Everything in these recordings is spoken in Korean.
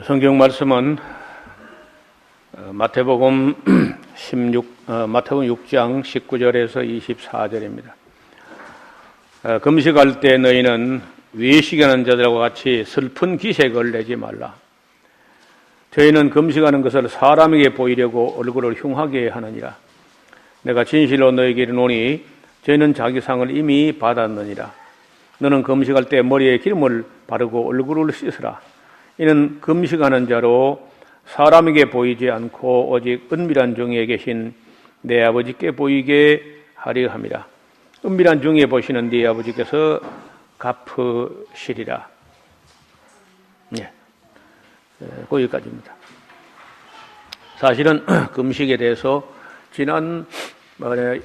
성경 말씀은 마태복음 6장 19절에서 24절입니다. 금식할 때 너희는 외식하는 자들과 같이 슬픈 기색을 내지 말라. 저희는 금식하는 것을 사람에게 보이려고 얼굴을 흉하게 하느니라. 내가 진실로 너희에게 이르노니 저희는 자기 상을 이미 받았느니라. 너는 금식할 때 머리에 기름을 바르고 얼굴을 씻으라. 이는 금식하는 자로 사람에게 보이지 않고 오직 은밀한 중에 계신 내 아버지께 보이게 하려 함이라. 은밀한 중에 보시는 네 아버지께서 갚으시리라. 거기까지입니다. 사실은 금식에 대해서 지난번에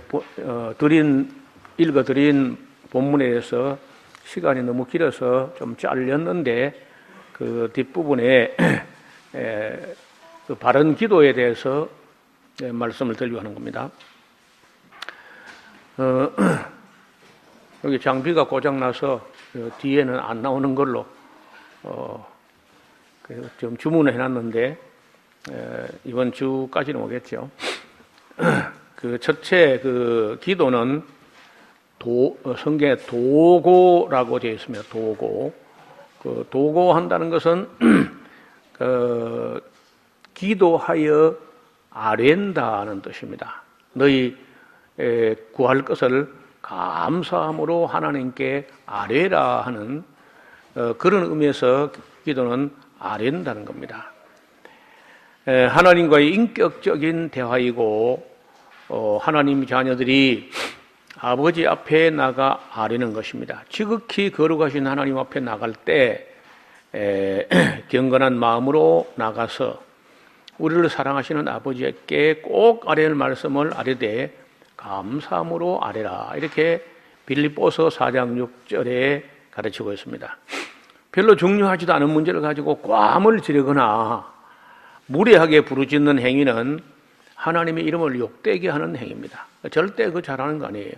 읽어드린 본문에 대해서 시간이 너무 길어서 좀 잘렸는데 그 뒷부분에 그 바른 기도에 대해서 말씀을 드리려고 하는 겁니다. 여기 장비가 고장나서 뒤에는 안 나오는 걸로 좀 주문을 해놨는데 이번 주까지는 오겠죠. 그 첫째 그 기도는 성경에 도고라고 되어 있습니다. 도고. 그 도고한다는 것은 기도하여 아랜다는 뜻입니다. 너희 구할 것을 감사함으로 하나님께 아뢰라 하는 그런 의미에서 기도는 아랜다는 겁니다. 하나님과의 인격적인 대화이고 하나님 자녀들이 아버지 앞에 나가 아뢰는 것입니다. 지극히 거룩하신 하나님 앞에 나갈 때 경건한 마음으로 나가서 우리를 사랑하시는 아버지께 꼭 아뢰는 말씀을 아뢰되 감사함으로 아뢰라. 이렇게 빌립보서 4장 6절에 가르치고 있습니다. 별로 중요하지도 않은 문제를 가지고 꽐을 지르거나 무례하게 부르짖는 행위는 하나님의 이름을 욕되게 하는 행위입니다. 절대 그거 잘하는 거 아니에요.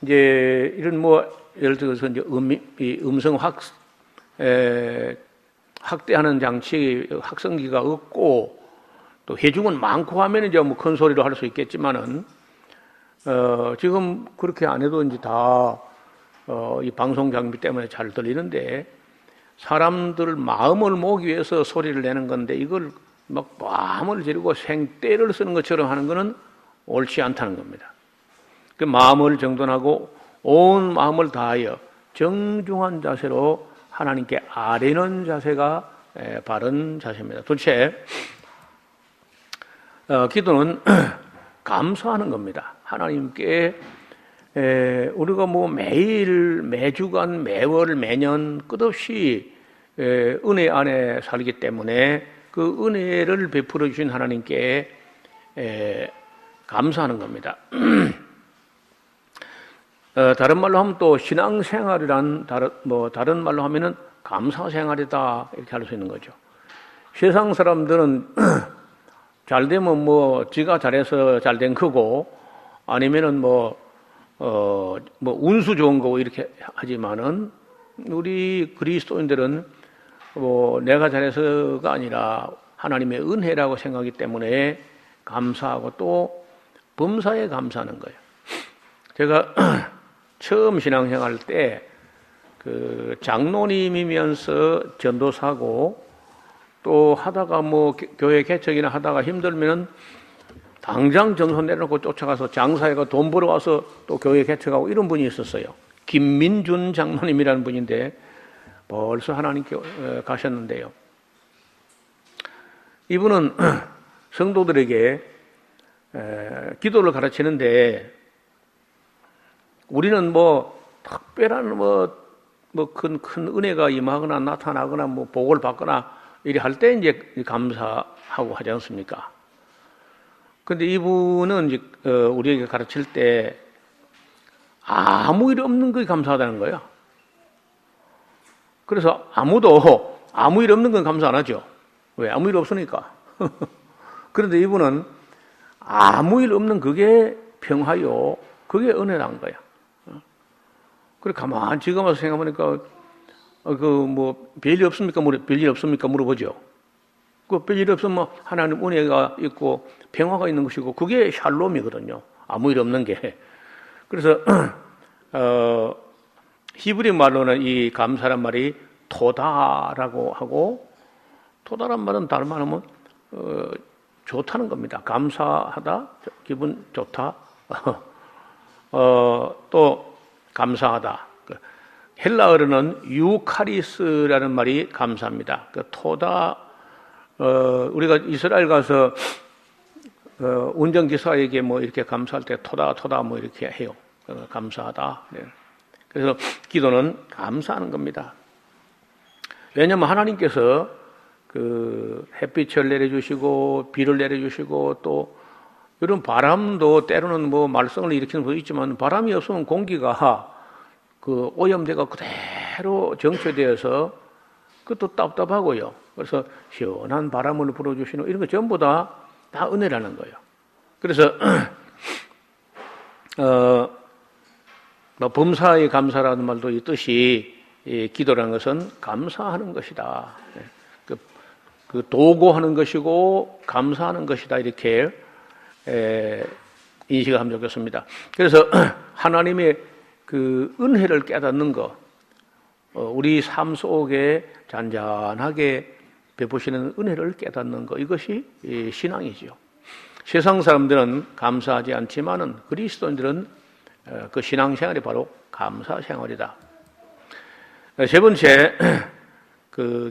이제 이런 예를 들어서 이제 음성 학대하는 장치 확성기가 없고 또 해중은 많고 하면 이제 큰 소리로 할 수 있겠지만은 지금 그렇게 안 해도 이제 다 이 방송 장비 때문에 잘 들리는데 사람들 마음을 모으기 위해서 소리를 내는 건데 이걸 막 꽐을 지르고 생떼를 쓰는 것처럼 하는 것은 옳지 않다는 겁니다. 그 마음을 정돈하고 온 마음을 다하여 정중한 자세로 하나님께 아뢰는 자세가 바른 자세입니다. 둘째, 기도는 감사하는 겁니다. 하나님께 우리가 매일, 매주간, 매월, 매년 끝없이 은혜 안에 살기 때문에 그 은혜를 베풀어 주신 하나님께 감사하는 겁니다. 다른 말로 하면 또 신앙생활이란 다른 말로 하면은 감사생활이다 이렇게 할 수 있는 거죠. 세상 사람들은 잘 되면 지가 잘해서 잘 된 거고 아니면은 운수 좋은 거고 이렇게 하지만은 우리 그리스도인들은 내가 잘해서가 아니라 하나님의 은혜라고 생각하기 때문에 감사하고 또 범사에 감사하는 거예요. 제가 처음 신앙생활 때 그 장로님이면서 전도사고 또 하다가 교회 개척이나 하다가 힘들면은 당장 전선 내려놓고 쫓아가서 장사회가 돈 벌어와서 또 교회 개척하고 이런 분이 있었어요. 김민준 장로님이라는 분인데 벌써 하나님께 가셨는데요. 이분은 성도들에게 기도를 가르치는데 우리는 특별한 큰 은혜가 임하거나 나타나거나 복을 받거나 이래 할 때 이제 감사하고 하지 않습니까? 근데 이분은 이제 우리에게 가르칠 때 아무 일 없는 게 감사하다는 거예요. 그래서 아무도 아무 일 없는 건 감사 안 하죠. 왜? 아무 일 없으니까. 그런데 이분은 아무 일 없는 그게 평화요. 그게 은혜란 거야. 그래 가만히 지금 와서 생각해보니까 별일 없습니까? 별일 없습니까? 물어보죠. 별일 없으면 하나님 은혜가 있고 평화가 있는 것이고 그게 샬롬이거든요. 아무 일 없는 게. 그래서 히브리 말로는 이 감사란 말이 토다라고 하고, 토다란 말은 다른 말하면 좋다는 겁니다. 감사하다, 기분 좋다. 또 감사하다. 헬라어로는 유카리스라는 말이 감사합니다. 토다, 우리가 이스라엘 가서 운전기사에게 이렇게 감사할 때 토다 이렇게 해요. 감사하다. 네. 그래서 기도는 감사하는 겁니다. 왜냐하면 하나님께서 햇빛을 내려주시고 비를 내려주시고 또 이런 바람도 때로는 말썽을 일으키는 것도 있지만, 바람이 없으면 공기가 오염되고 그대로 정체되어서 그것도 답답하고요. 그래서 시원한 바람을 불어주시는 이런 거 전부 다 은혜라는 거예요. 그래서 범사에 감사라는 말도 있듯이 기도라는 것은 감사하는 것이다. 도고하는 것이고 감사하는 것이다. 이렇게 인식을 하면 좋겠습니다. 그래서 하나님의 은혜를 깨닫는 것, 우리 삶 속에 잔잔하게 베푸시는 은혜를 깨닫는 것, 이것이 신앙이지요. 세상 사람들은 감사하지 않지만은 그리스도인들은 그 신앙생활이 바로 감사생활이다. 세 번째,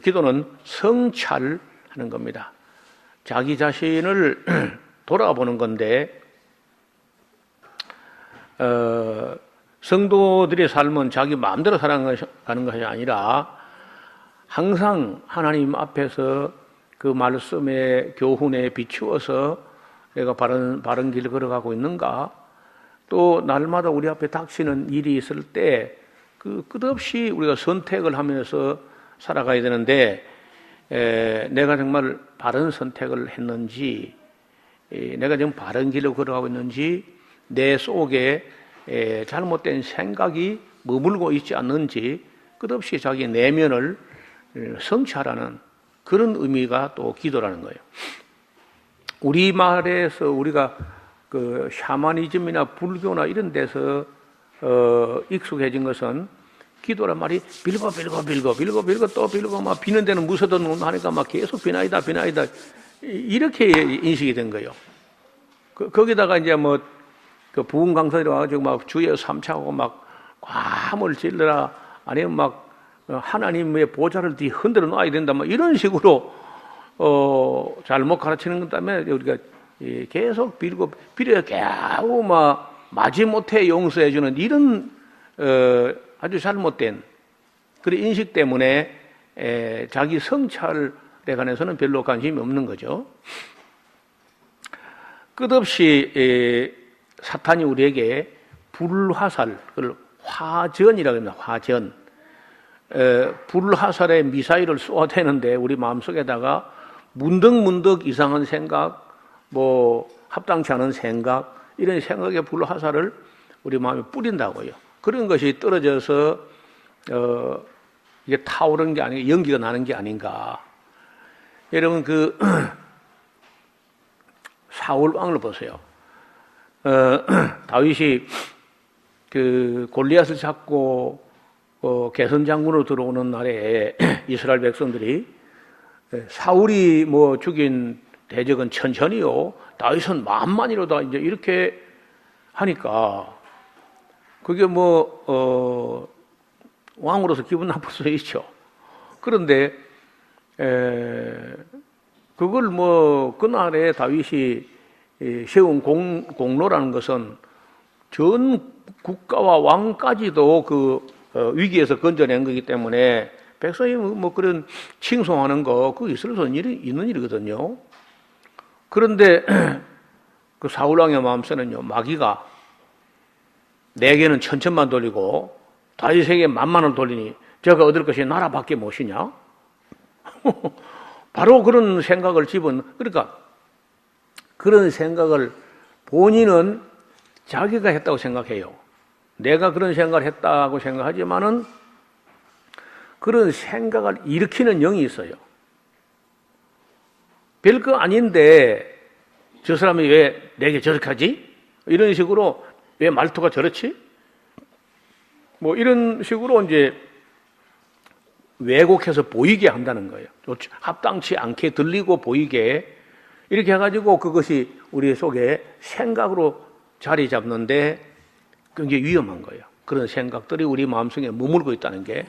기도는 성찰하는 겁니다. 자기 자신을 돌아보는 건데, 성도들의 삶은 자기 마음대로 살아가는 것이 아니라 항상 하나님 앞에서 그 말씀의 교훈에 비추어서 내가 바른 길을 걸어가고 있는가, 또 날마다 우리 앞에 닥치는 일이 있을 때 끝없이 우리가 선택을 하면서 살아가야 되는데, 내가 정말 바른 선택을 했는지, 내가 지금 바른 길을 걸어가고 있는지, 내 속에 잘못된 생각이 머물고 있지 않는지 끝없이 자기 내면을 성찰하는 그런 의미가 또 기도라는 거예요. 우리말에서 우리가 샤머니즘이나 불교나 이런 데서 익숙해진 것은 기도란 말이 빌고 또 빌고 막 비는 데는 무서던 하니까 막 계속 비나이다 이렇게 인식이 된 거예요. 거기다가 이제 부흥 강사들이 와가지고 막 주여 삼차하고 막 괌을 질러라, 아니면 막 하나님의 보좌를 뒤 흔들어 놔야 된다, 이런 식으로 잘못 가르치는 것 때문에 우리가 계속 빌어야 겨우 마지못해 용서해주는 이런 아주 잘못된 그런 인식 때문에 자기 성찰에 관해서는 별로 관심이 없는 거죠. 끝없이 사탄이 우리에게 불화살, 그걸 화전이라고 합니다. 화전. 불화살의 미사일을 쏘아대는데 우리 마음속에다가 문득문득 이상한 생각, 합당치 않은 생각, 이런 생각의 불화살을 우리 마음에 뿌린다고요. 그런 것이 떨어져서 이게 타오르는 게 아니고 연기가 나는 게 아닌가. 여러분 사울 왕을 보세요. 다윗이 골리앗을 잡고 개선 장군으로 들어오는 날에 이스라엘 백성들이 사울이 죽인 대적은 천천히요, 다윗은 만만이로다, 이제 이렇게 하니까 그게 왕으로서 기분 나쁠 수 있죠. 그런데 그걸 그날에 다윗이 세운 공로라는 것은 전 국가와 왕까지도 위기에서 건져낸 거기 때문에 백성이 그런 칭송하는 거 그거 있을 수 있는 일이거든요. 그런데 그 사울왕의 마음속에는요, 마귀가 내게는 천천만 돌리고 다윗에게 만만을 돌리니 저가 얻을 것이 나라밖에 무엇이냐? 바로 그런 생각을 그러니까 그런 생각을 본인은 자기가 했다고 생각해요. 내가 그런 생각을 했다고 생각하지만은 그런 생각을 일으키는 영이 있어요. 별거 아닌데 저 사람이 왜 내게 저렇게 하지? 이런 식으로 왜 말투가 저렇지? 뭐 이런 식으로 이제 왜곡해서 보이게 한다는 거예요. 합당치 않게 들리고 보이게 이렇게 해가지고 그것이 우리 속에 생각으로 자리 잡는데 굉장히 위험한 거예요. 그런 생각들이 우리 마음속에 머물고 있다는 게.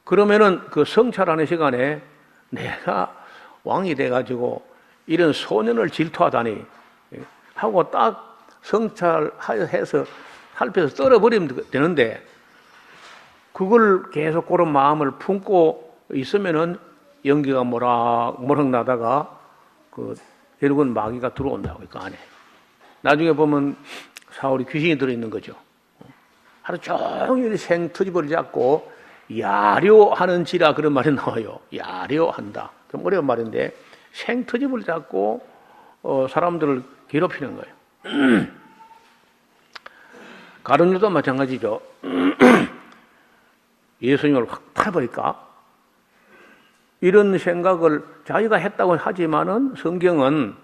그러면은 그 성찰하는 시간에 내가 왕이 돼가지고 이런 소년을 질투하다니 하고 딱 성찰해서 살펴서 떨어버리면 되는데 그걸 계속 그런 마음을 품고 있으면은 연기가 모락모락 나다가 결국은 마귀가 들어온다고 그 안에. 나중에 보면 사울이 귀신이 들어있는 거죠. 하루 종일 생트집을 잡고 야려하는지라 그런 말이 나와요. 야려한다. 좀 어려운 말인데 생트집을 잡고 사람들을 괴롭히는 거예요. 가룟 유다도 마찬가지죠. 예수님을 확 팔아버릴까? 이런 생각을 자기가 했다고 하지만은 성경은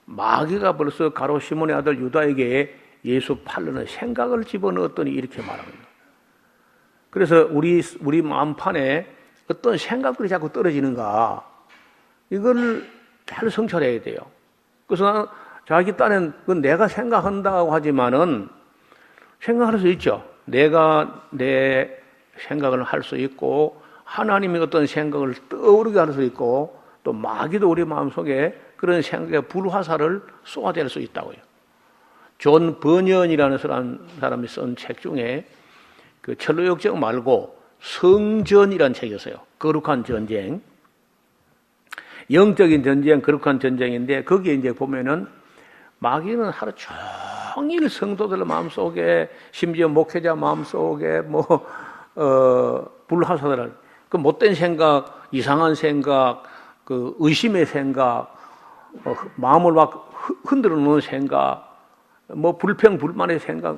마귀가 벌써 가롯 시몬의 아들 유다에게 예수 팔려는 생각을 집어넣었더니 이렇게 말합니다. 그래서 우리 마음판에 어떤 생각들이 자꾸 떨어지는가 이걸 잘 성찰해야 돼요. 그래서 자기 딴엔 그건 내가 생각한다고 하지만은 생각할 수 있죠. 내가 내 생각을 할 수 있고 하나님의 어떤 생각을 떠오르게 할 수 있고 또 마귀도 우리 마음속에 그런 생각의 불화살을 쏘아댈 수 있다고요. 존 버년이라는 사람이 쓴 책 중에 그 철로역정 말고 성전이라는 책이었어요. 거룩한 전쟁. 영적인 전쟁, 거룩한 전쟁인데 거기에 이제 보면은 마귀는 하루 종일 성도들 마음속에 심지어 목회자 마음속에 불화살을 그 못된 생각, 이상한 생각, 그 의심의 생각, 마음을 막 흔들어 놓는 생각, 불평, 불만의 생각,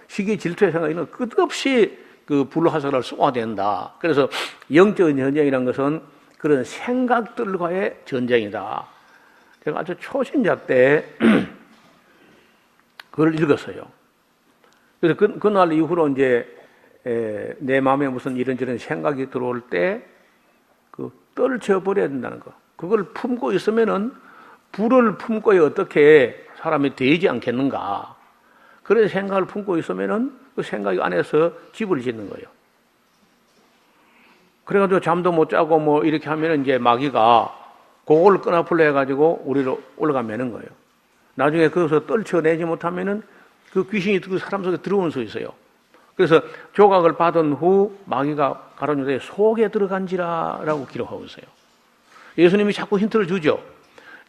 시기, 질투의 생각, 이런 끝없이 그 불화살을 쏘아댄다. 그래서 영적인 전쟁이라는 것은 그런 생각들과의 전쟁이다. 제가 아주 초신자 때 그걸 읽었어요. 그래서 그날 이후로 이제 내 마음에 무슨 이런저런 생각이 들어올 때 그 떨쳐버려야 된다는 거. 그걸 품고 있으면은 불을 품고야 어떻게 사람이 되지 않겠는가. 그런 생각을 품고 있으면은 그 생각 안에서 집을 짓는 거예요. 그래가지고 잠도 못 자고 이렇게 하면은 이제 마귀가 그걸 끄나풀려 해가지고 우리로 올라가 매는 거예요. 나중에 거기서 떨쳐내지 못하면은 그 귀신이 그 사람 속에 들어오는 수 있어요. 그래서 조각을 받은 후 마귀가 가룟 유다의 속에 들어간지라라고 기록하고 있어요. 예수님이 자꾸 힌트를 주죠.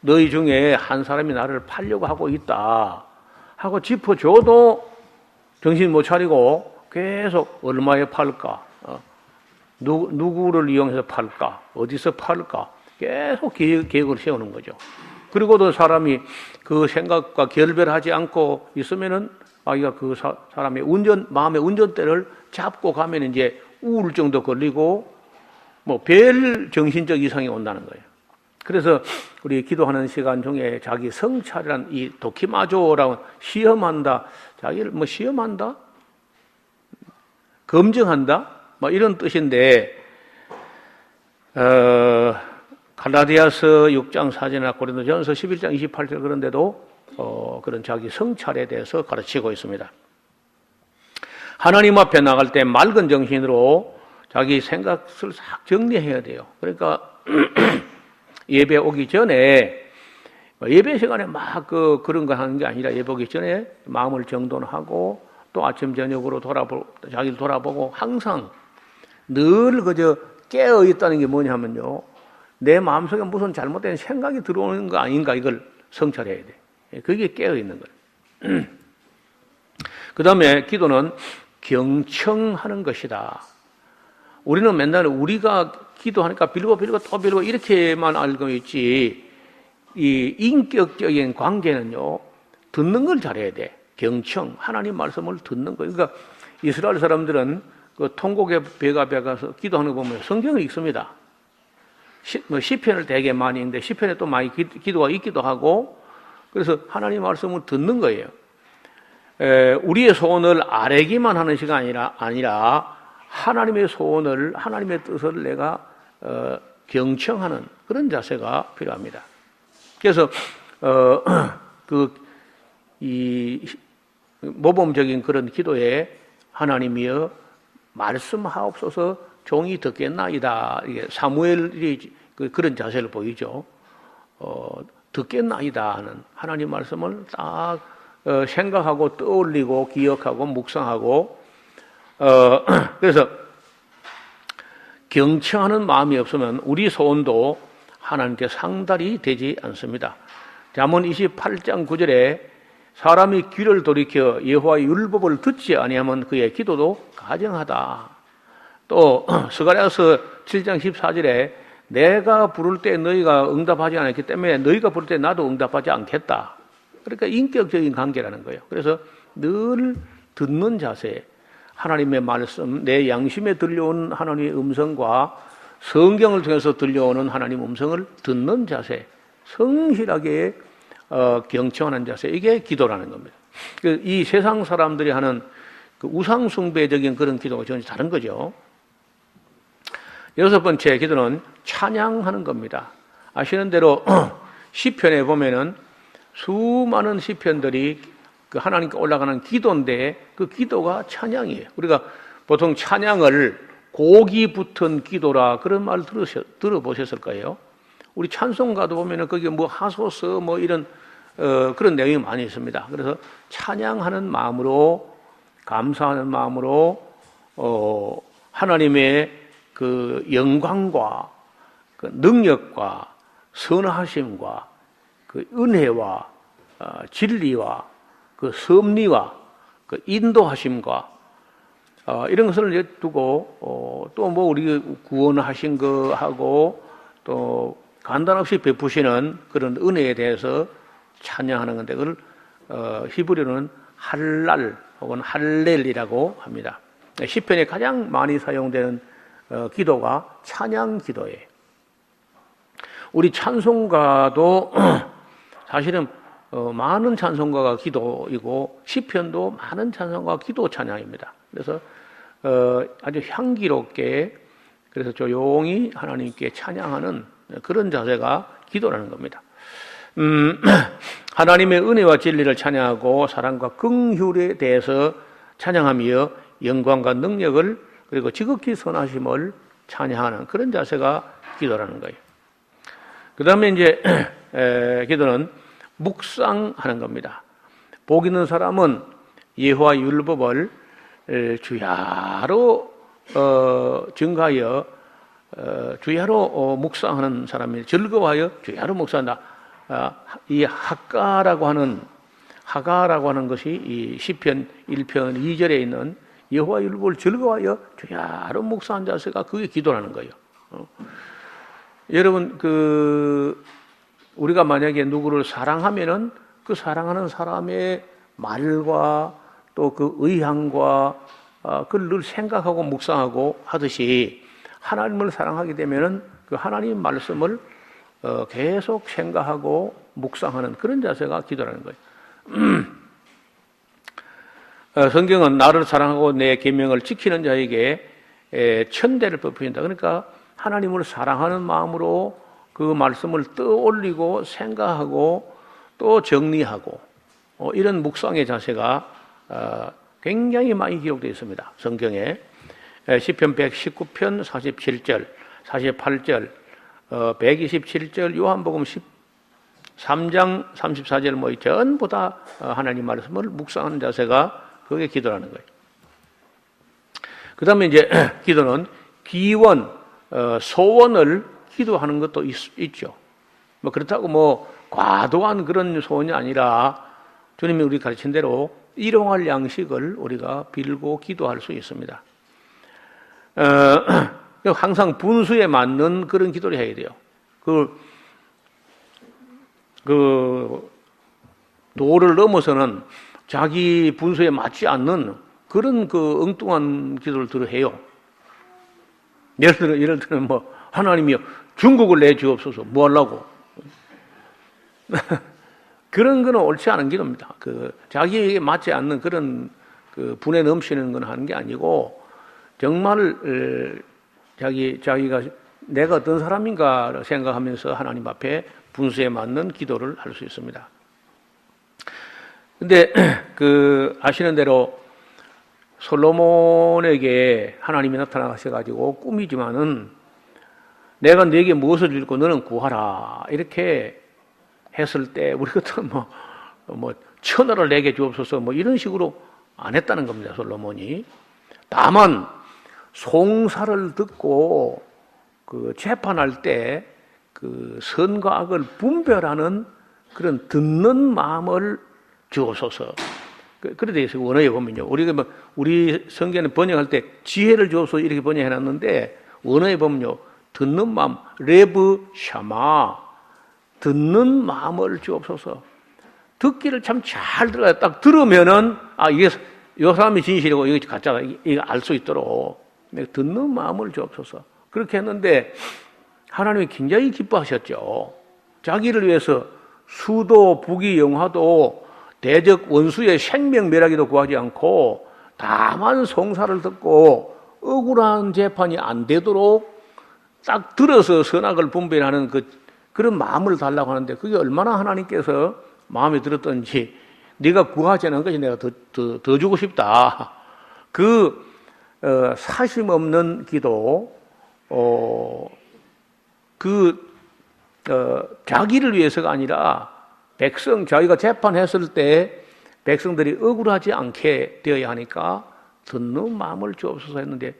너희 중에 한 사람이 나를 팔려고 하고 있다 하고 짚어줘도 정신 못 차리고 계속 얼마에 팔까? 누구를 이용해서 팔까? 어디서 팔까? 계속 계획을 세우는 거죠. 그리고도 사람이 그 생각과 결별하지 않고 있으면은 마귀가 그 사람의 마음의 운전대를 잡고 가면 이제 우울증도 걸리고 별 정신적 이상이 온다는 거예요. 그래서 우리 기도하는 시간 중에 자기 성찰이란 이 도키마조라고 시험한다. 자기를 시험한다? 검증한다? 이런 뜻인데, 갈라디아서 6장 4절이나 고린도전서 11장 28절 그런 데도 그런 자기 성찰에 대해서 가르치고 있습니다. 하나님 앞에 나갈 때 맑은 정신으로 자기 생각을 싹 정리해야 돼요. 그러니까 예배 오기 전에 예배 시간에 그런 거 하는 게 아니라 예배 오기 전에 마음을 정돈하고 또 아침 저녁으로 자기를 돌아보고 항상 늘 그저 깨어 있다는 게 뭐냐면요. 내 마음속에 무슨 잘못된 생각이 들어오는 거 아닌가 이걸 성찰해야 돼. 그게 깨어 있는 거예요. 그 다음에 기도는 경청하는 것이다. 우리는 맨날 우리가 기도하니까 빌고 또 빌고 이렇게만 알고 있지 이 인격적인 관계는요. 듣는 걸 잘해야 돼. 경청, 하나님 말씀을 듣는 거. 그러니까 이스라엘 사람들은 그 통곡의 배가 가서 기도하는 거 보면 성경을 읽습니다. 시편을 되게 많이 읽는데 시편에 또 많이 기도가 있기도 하고 그래서 하나님 말씀을 듣는 거예요. 우리의 소원을 아뢰기만 하는 시간이 아니라 하나님의 소원을 하나님의 뜻을 내가 경청하는 그런 자세가 필요합니다. 그래서 이 모범적인 그런 기도에 하나님이여 말씀하옵소서 종이 듣겠나이다. 이게 사무엘이 그런 자세를 보이죠. 듣겠나이다 하는 하나님 말씀을 딱 생각하고 떠올리고 기억하고 묵상하고 그래서 경청하는 마음이 없으면 우리 소원도 하나님께 상달이 되지 않습니다. 잠언 28장 9절에 사람이 귀를 돌이켜 여호와의 율법을 듣지 아니하면 그의 기도도 가정하다. 또 스가랴서 7장 14절에 내가 부를 때 너희가 응답하지 않았기 때문에 너희가 부를 때 나도 응답하지 않겠다. 그러니까 인격적인 관계라는 거예요. 그래서 늘 듣는 자세, 하나님의 말씀, 내 양심에 들려오는 하나님의 음성과 성경을 통해서 들려오는 하나님 음성을 듣는 자세, 성실하게 경청하는 자세, 이게 기도라는 겁니다. 이 세상 사람들이 하는 그 우상숭배적인 그런 기도가 전혀 다른 거죠. 여섯 번째 기도는 찬양하는 겁니다. 아시는 대로 시편에 보면은 수많은 시편들이 그 하나님께 올라가는 기도인데 그 기도가 찬양이에요. 우리가 보통 찬양을 곡이 붙은 기도라 그런 말 들어보셨을 거예요. 우리 찬송가도 보면은 거기 뭐 하소서 뭐 이런 그런 내용이 많이 있습니다. 그래서 찬양하는 마음으로 감사하는 마음으로 하나님의 그 영광과 그 능력과 선하심과 그 은혜와 진리와 그 섭리와 그 인도하심과 이런 것을 두고 또 뭐 우리 구원하신 거 하고 또 간단없이 베푸시는 그런 은혜에 대해서 찬양하는 건데 그걸 히브리어로는 할랄 혹은 할렐이라고 합니다. 시편에 가장 많이 사용되는 기도가 찬양 기도예요. 우리 찬송가도 사실은 많은 찬송가가 기도이고 시편도 많은 찬송가가 기도 찬양입니다. 그래서 아주 향기롭게 그래서 조용히 하나님께 찬양하는 그런 자세가 기도라는 겁니다. 하나님의 은혜와 진리를 찬양하고 사랑과 긍휼에 대해서 찬양하며 영광과 능력을 그리고 지극히 선하심을 찬양하는 그런 자세가 기도라는 거예요. 그 다음에 이제 기도는 묵상하는 겁니다. 복 있는 사람은 여호와 율법을 주야로 증가하여 주야로 묵상하는 사람이 즐거워하여 주야로 묵상한다. 이 하가라고 하는 것이 이 시편 1편 2절에 있는 여호와 율법을 즐거워하여 주야로 묵상한 자세가 그게 기도라는 거예요. 여러분 우리가 만약에 누구를 사랑하면은 그 사랑하는 사람의 말과 또 그 의향과 그걸 늘 생각하고 묵상하고 하듯이 하나님을 사랑하게 되면은 그 하나님 말씀을 계속 생각하고 묵상하는 그런 자세가 기도라는 거예요. 성경은 나를 사랑하고 내 계명을 지키는 자에게 천대를 베푼다. 그러니까 하나님을 사랑하는 마음으로 그 말씀을 떠올리고 생각하고 또 정리하고 이런 묵상의 자세가 굉장히 많이 기록되어 있습니다. 성경에 시편 119편 47절, 48절, 127절, 요한복음 13장 34절 뭐 전부 다 하나님 말씀을 묵상하는 자세가 그게 기도라는 거예요. 그 다음에 이제 기도는 기원, 소원을 기도하는 것도 있죠. 뭐 그렇다고 뭐 과도한 그런 소원이 아니라 주님이 우리 가르친 대로 일용할 양식을 우리가 빌고 기도할 수 있습니다. 항상 분수에 맞는 그런 기도를 해야 돼요. 그 도를 넘어서는 자기 분수에 맞지 않는 그런 그 엉뚱한 기도를 들어 해요. 예를 들어 뭐 하나님이여 중국을 내주옵소서 뭐 하려고? 그런 거는 옳지 않은 기도입니다. 그 자기에게 맞지 않는 그런 그 분에 넘치는 건 하는 게 아니고 정말 자기가 내가 어떤 사람인가 생각하면서 하나님 앞에 분수에 맞는 기도를 할 수 있습니다. 근데 그 아시는 대로 솔로몬에게 하나님이 나타나셔가지고 꿈이지만은 내가 네게 무엇을 줄고 너는 구하라 이렇게 했을 때 우리 같은 뭐 천하를 내게 주옵소서 뭐 이런 식으로 안 했다는 겁니다. 솔로몬이. 다만 송사를 듣고 그 재판할 때 그 선과 악을 분별하는 그런 듣는 마음을 주옵소서. 그래 돼 있어요. 원어에 보면요. 우리 성경에 번역할 때 지혜를 주옵소서 이렇게 번역해놨는데 원어에 보면요. 듣는 마음, 레브 샤마. 듣는 마음을 주옵소서. 듣기를 참 잘 들어야 딱 들으면은 이게 이 사람이 진실이고 이게 가짜다 이거 알 수 있도록 듣는 마음을 주옵소서. 그렇게 했는데 하나님이 굉장히 기뻐하셨죠. 자기를 위해서 수도 부귀 영화도 대적 원수의 생명멸하기도 구하지 않고 다만 송사를 듣고 억울한 재판이 안 되도록 딱 들어서 선악을 분별하는 그런 마음을 달라고 하는데 그게 얼마나 하나님께서 마음에 들었던지 네가 구하지 않은 것이 내가 더 주고 싶다. 사심 없는 기도, 자기를 위해서가 아니라 자기가 재판했을 때 백성들이 억울하지 않게 되어야 하니까 듣는 마음을 주옵소서 했는데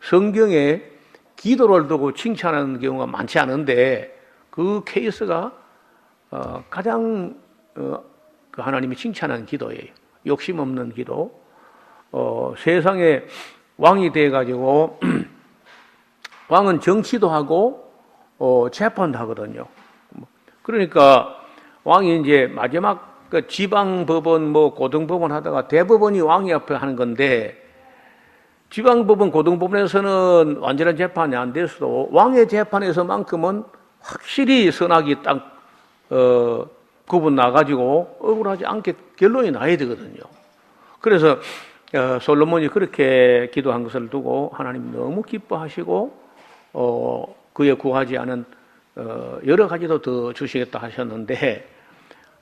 성경에 기도를 두고 칭찬하는 경우가 많지 않은데 그 케이스가 가장 그 하나님이 칭찬하는 기도예요. 욕심 없는 기도. 세상에 왕이 돼가지고 왕은 정치도 하고 재판도 하거든요. 그러니까 왕이 이제 마지막 그 지방법원 고등법원 하다가 대법원이 왕이 앞에 하는 건데 지방법원 고등법원에서는 완전한 재판이 안 됐어도 왕의 재판에서만큼은 확실히 선악이 딱 구분 나가지고 억울하지 않게 결론이 나야 되거든요. 그래서 솔로몬이 그렇게 기도한 것을 두고 하나님 너무 기뻐하시고 그에 구하지 않은 여러 가지도 더 주시겠다 하셨는데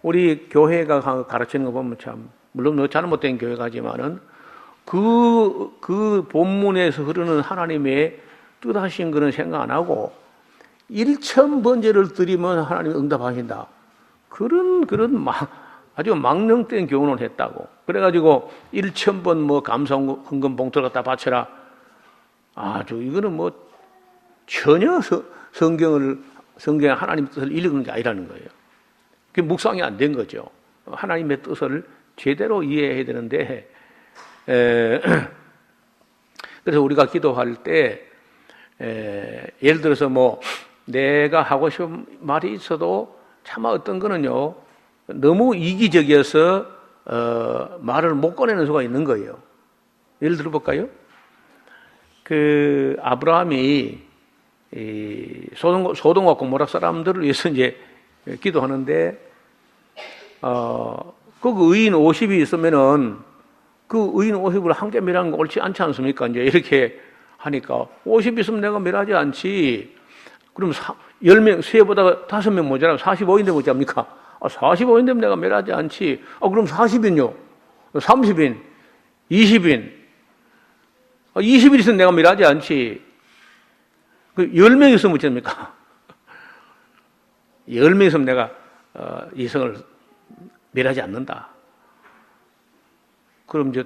우리 교회가 가르치는 거 보면 참 물론 잘못된 교회가지만은 그 본문에서 흐르는 하나님의 뜻하신 그런 생각 안 하고 1,000번제를 드리면 하나님 응답하신다. 그런 아주 망령된 교훈을 했다고. 그래가지고 1,000번 감사 헌금 봉투를 갖다 바쳐라. 아주 이거는 전혀 성경에 하나님 뜻을 읽은 게 아니라는 거예요. 그게 묵상이 안 된 거죠. 하나님의 뜻을 제대로 이해해야 되는데 그래서 우리가 기도할 때 예를 들어서 내가 하고 싶은 말이 있어도 차마 어떤 거는요 너무 이기적이어서 말을 못 꺼내는 수가 있는 거예요. 예를 들어 볼까요? 그 아브라함이 소돔과 고모라 사람들을 위해서 이제 기도하는데 그 의인 50이 있으면은 그 의인 50을 함께 멸하는 거 옳지 않지 않습니까? 이제 이렇게 하니까 50 있으면 내가 멸하지 않지. 그럼 10명, 세보다 5명 모자라면 45인데 모자랍니까? 45인 되면 내가 멸하지 않지. 그럼 40인요? 30인? 20인? 20인 있으면 내가 멸하지 않지. 10명 있으면 어쩝니까? 10명 있으면 내가 이성을 멸하지 않는다. 그럼 이제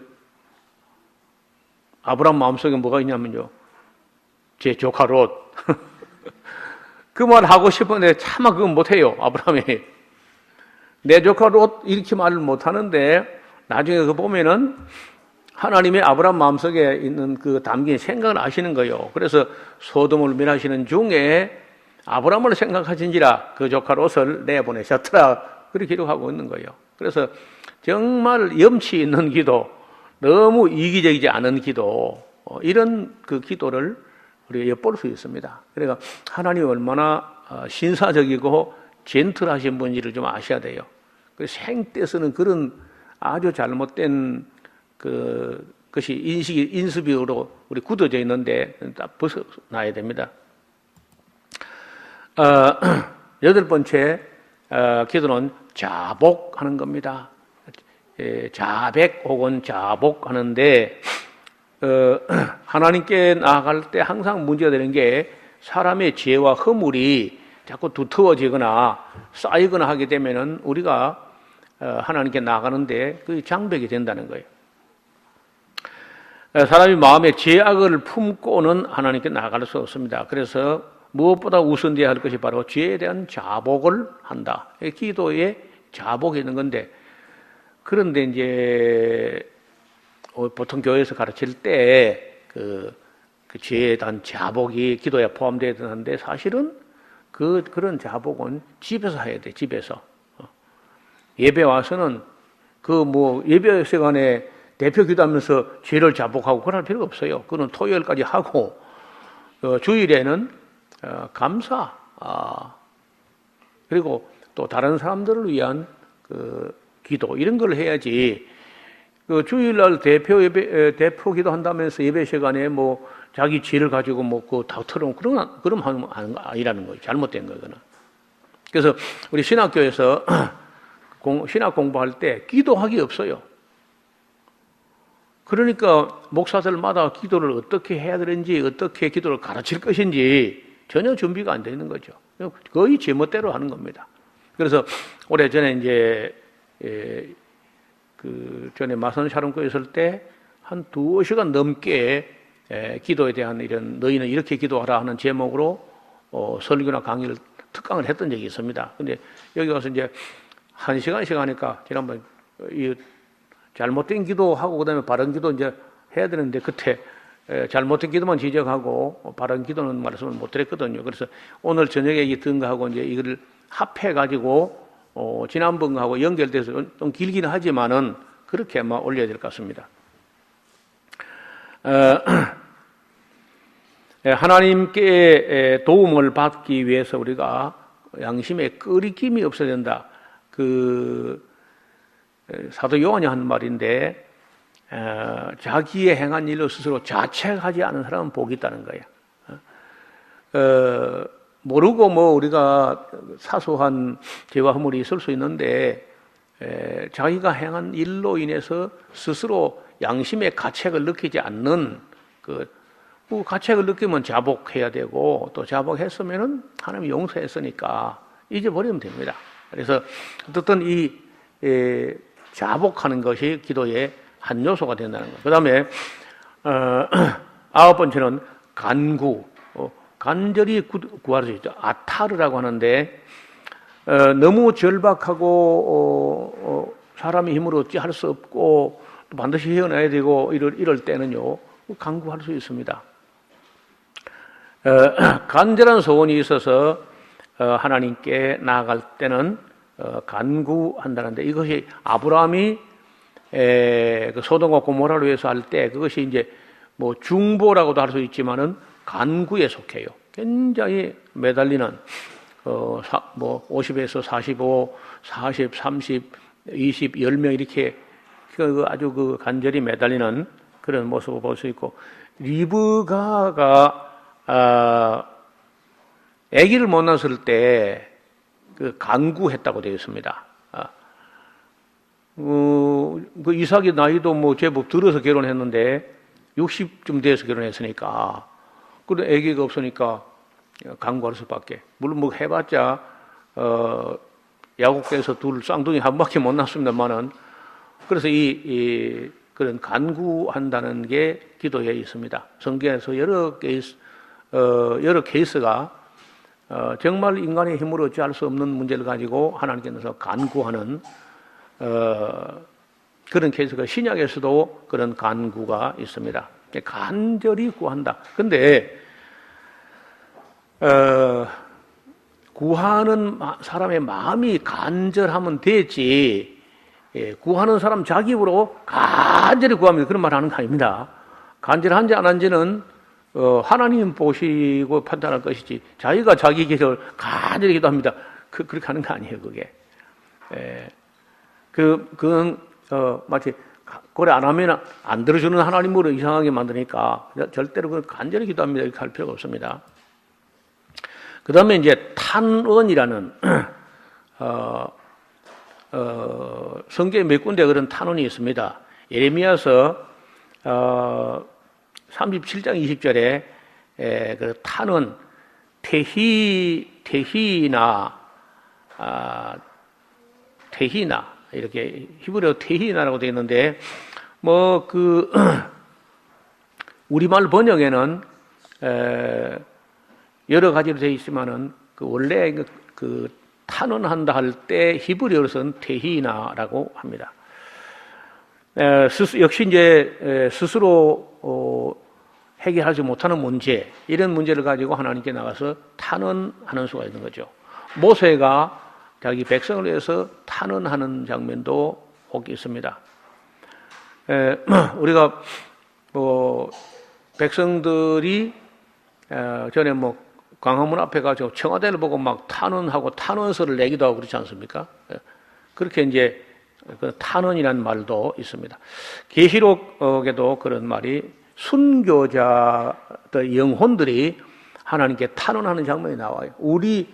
아브라함 마음속에 뭐가 있냐면요. 제 조카 롯. 그 말 하고 싶은데 차마 그건 못해요. 아브라함이. 내 조카 롯 이렇게 말을 못하는데 나중에 그거 보면은 하나님의 아브라함 마음속에 있는 그 담긴 생각을 아시는 거예요. 그래서 소돔을 멸하시는 중에 아브라함을 생각하신지라 그 조카 롯을 내보내셨더라. 그렇게 기록하고 있는 거예요. 그래서 정말 염치 있는 기도, 너무 이기적이지 않은 기도, 이런 그 기도를 우리가 엿볼 수 있습니다. 그러니까 하나님이 얼마나 신사적이고 젠틀하신 분인지를 좀 아셔야 돼요. 그 생때 쓰는 그런 아주 잘못된 것이 인습으로 우리 굳어져 있는데 딱 벗어나야 됩니다. 여덟 번째 기도는 자복하는 겁니다. 자백 혹은 자복하는데 하나님께 나아갈 때 항상 문제가 되는 게 사람의 죄와 허물이 자꾸 두터워지거나 쌓이거나 하게 되면은 우리가 하나님께 나아가는데 그 장벽이 된다는 거예요. 사람이 마음에 죄악을 품고는 하나님께 나아갈 수 없습니다. 그래서 무엇보다 우선되어야 할 것이 바로 죄에 대한 자복을 한다. 기도에 자복이 있는 건데, 그런데 이제 보통 교회에서 가르칠 때 그 죄에 대한 자복이 기도에 포함되어야 되는데, 사실은 그런 자복은 집에서 해야 돼. 집에서 예배 와서는 예배 시간에 대표 기도하면서 죄를 자복하고 그럴 필요가 없어요. 그건 토요일까지 하고 주일에는 감사, 그리고 또 다른 사람들을 위한 기도, 이런 걸 해야지. 주일날 대표 기도한다면서 예배 시간에 자기 죄를 가지고 다 털어놓고 그럼 하는 거 아니라는 거예요. 잘못된 거거든. 그래서 우리 신학교에서 신학 공부할 때 기도학이 없어요. 그러니까 목사들마다 기도를 어떻게 해야 되는지, 어떻게 기도를 가르칠 것인지 전혀 준비가 안 되어 있는 거죠. 거의 제멋대로 하는 겁니다. 그래서 오래전에 이제 전에 마선 샤론교에 있을 때 한 2시간 넘게 기도에 대한 이런 너희는 이렇게 기도하라 하는 제목으로 설교나 강의를 특강을 했던 적이 있습니다. 근데 여기 와서 이제 1시간씩 하니까 지난번 이 잘못된 기도하고 그다음에 바른 기도 이제 해야 되는데 그때 잘못된 기도만 지적하고 바른 기도는 말씀을 못 드렸거든요. 그래서 오늘 저녁에 듣는 거하고 이제 이거를 합해 가지고 지난번하고 연결돼서 좀 길기는 하지만은 그렇게 아마 올려야 될 것 같습니다. 하나님께 도움을 받기 위해서 우리가 양심에 끄리낌이 없어야 된다. 사도 요한이 한 말인데, 자기의 행한 일로 스스로 자책하지 않은 사람은 복이 있다는 거예요. 모르고 우리가 사소한 죄와 허물이 있을 수 있는데, 자기가 행한 일로 인해서 스스로 양심의 가책을 느끼지 않는 가책을 느끼면 자복해야 되고, 또 자복했으면은 하나님이 용서했으니까 잊어버리면 됩니다. 그래서 어떻든 이 자복하는 것이 기도의 한 요소가 된다는 거예요. 그 다음에 9번째는 간구, 간절히 구할 수 있죠. 아타르라고 하는데, 너무 절박하고 사람의 힘으로 어찌 할 수 없고 또 반드시 헤어나야 되고 이럴 때는요, 간구할 수 있습니다. 간절한 소원이 있어서 하나님께 나아갈 때는 간구한다는데, 이것이 아브라함이 소돔과 고모라를 위해서 할 때 그것이 이제 중보라고도 할 수 있지만은 간구에 속해요. 굉장히 매달리는 50에서 45, 40, 30, 20, 10명 이렇게 아주 간절히 매달리는 그런 모습을 볼 수 있고, 리브가가 아기를 못 낳았을 때 간구했다고 되어 있습니다. 이삭의 나이도 제법 들어서 결혼했는데 60쯤 돼서 결혼했으니까, 그런데 아기가 없으니까 간구할 수밖에. 물론 해봤자 야곱께서 둘 쌍둥이 한 밖에 못 낳습니다만은, 그래서 그런 간구한다는 게 기도에 있습니다. 성경에서 여러 케이스가 정말 인간의 힘으로 어찌할 수 없는 문제를 가지고 하나님께서 간구하는 그런 케이스가 신약에서도 그런 간구가 있습니다. 간절히 구한다. 근데 구하는 사람의 마음이 간절하면 되지, 구하는 사람 자기 입으로 간절히 구합니다. 그런 말 하는 거 아닙니다. 간절한지 안 한지는 하나님 보시고 판단할 것이지 자기가 자기 기도를 간절히 기도합니다. 그렇게 하는 거 아니에요, 그게. 그건 마치 그래 안 하면 안 들어주는 하나님으로 이상하게 만드니까 절대로 그 간절히 기도합니다 이렇게 할 필요가 없습니다. 그 다음에 이제 탄원이라는 성경에 몇 군데 그런 탄원이 있습니다. 예레미야서 37장 20절에 그 탄원 테히나 이렇게 히브리어 테히나라고 되어 있는데 우리말 번역에는 여러 가지로 되어 있지만은 원래 탄원한다 할 때 히브리어로서는 테히나라고 합니다. 역시 이제 스스로 해결하지 못하는 문제, 이런 문제를 가지고 하나님께 나가서 탄원하는 수가 있는 거죠. 모세가 자기 백성을 위해서 탄원하는 장면도 꼭 있습니다. 우리가 백성들이 전에 광화문 앞에 가서 청와대를 보고 막 탄원하고 탄원서를 내기도 하고 그렇지 않습니까? 그렇게 이제 그 탄원이라는 말도 있습니다. 계시록에도 그런 말이 순교자의 영혼들이 하나님께 탄원하는 장면이 나와요. 우리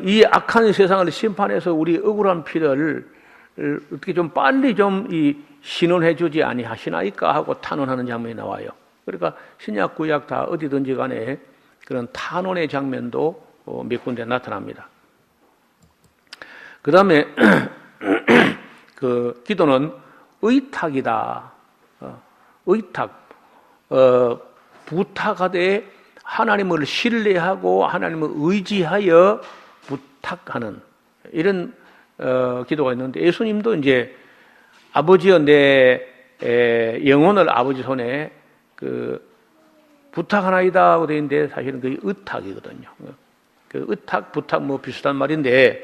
이 악한 세상을 심판해서 우리 억울한 피를 어떻게 좀 빨리 좀 신원해 주지 아니하시나이까 하고 탄원하는 장면이 나와요. 그러니까 신약 구약 다 어디든지 간에 그런 탄원의 장면도 몇 군데 나타납니다. 그 다음에 그 기도는 의탁이다. 의탁, 부탁하되 하나님을 신뢰하고 하나님을 의지하여 부탁하는 이런 기도가 있는데, 예수님도 이제 아버지여 내 영혼을 아버지 손에 부탁하나이다 하고 되어 있는데 사실은 그게 의탁이거든요. 그 의탁, 부탁 비슷한 말인데,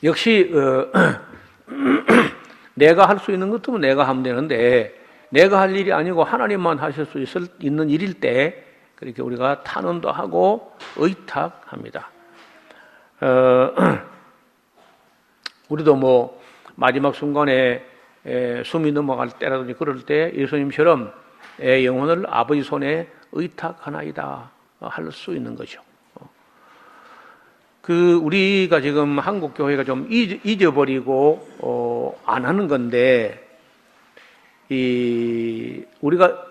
역시 내가 할 수 있는 것도 내가 하면 되는데, 내가 할 일이 아니고 하나님만 하실 수 있는 일일 때 그렇게 우리가 탄원도 하고 의탁합니다. 우리도 마지막 순간에 숨이 넘어갈 때라든지 그럴 때 예수님처럼 영혼을 아버지 손에 의탁하나이다 할 수 있는 거죠. 우리가 지금 한국 교회가 좀 잊어버리고 안 하는 건데, 우리가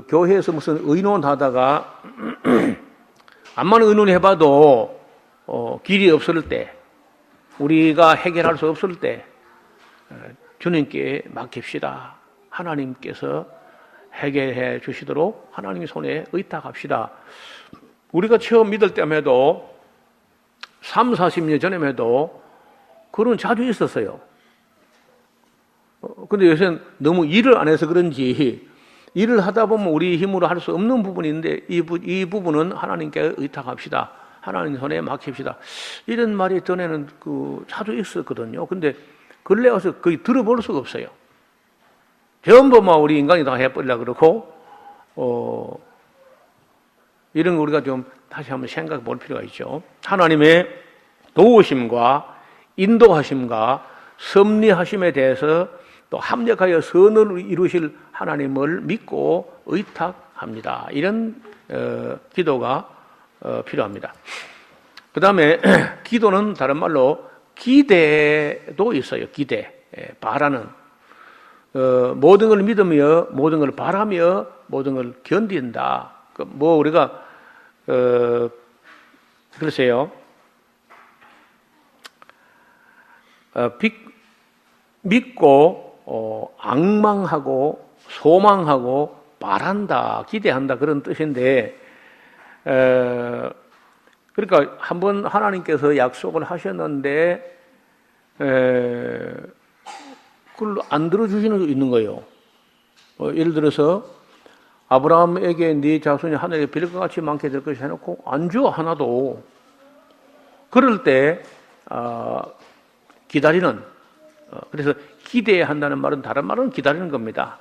교회에서 무슨 의논하다가 암만 의논해봐도 길이 없을 때, 우리가 해결할 수 없을 때 주님께 맡깁시다. 하나님께서 해결해 주시도록 하나님의 손에 의탁합시다. 우리가 처음 믿을 때만 해도 30-40년 전에만 해도 그런 자주 있었어요. 근데 요새는 너무 일을 안 해서 그런지 일을 하다 보면 우리 힘으로 할 수 없는 부분인데 이 부분은 하나님께 의탁합시다. 하나님 손에 맡깁시다. 이런 말이 전에는 자주 있었거든요. 근데 근래 와서 거의 들어볼 수가 없어요. 전부 우리 인간이 다 해버리려고 그러고 이런 거 우리가 좀 다시 한번 생각해 볼 필요가 있죠. 하나님의 도우심과 인도하심과 섭리하심에 대해서 또 합력하여 선을 이루실 하나님을 믿고 의탁합니다. 이런 기도가 필요합니다. 그 다음에 기도는 다른 말로 기대도 있어요. 기대, 바라는. 모든 걸 믿으며 모든 걸 바라며 모든 걸 견딘다. 우리가 글쎄요, 믿고 앙망하고 소망하고 바란다, 기대한다 그런 뜻인데, 그러니까 한번 하나님께서 약속을 하셨는데 그걸 안 들어주시는 게 있는 거예요. 예를 들어서 아브라함에게 네 자손이 하늘에 별과 같이 많게 될 것이 해놓고 안 줘, 하나도. 그럴 때 기다리는, 그래서 기대한다는 말은 다른 말은 기다리는 겁니다.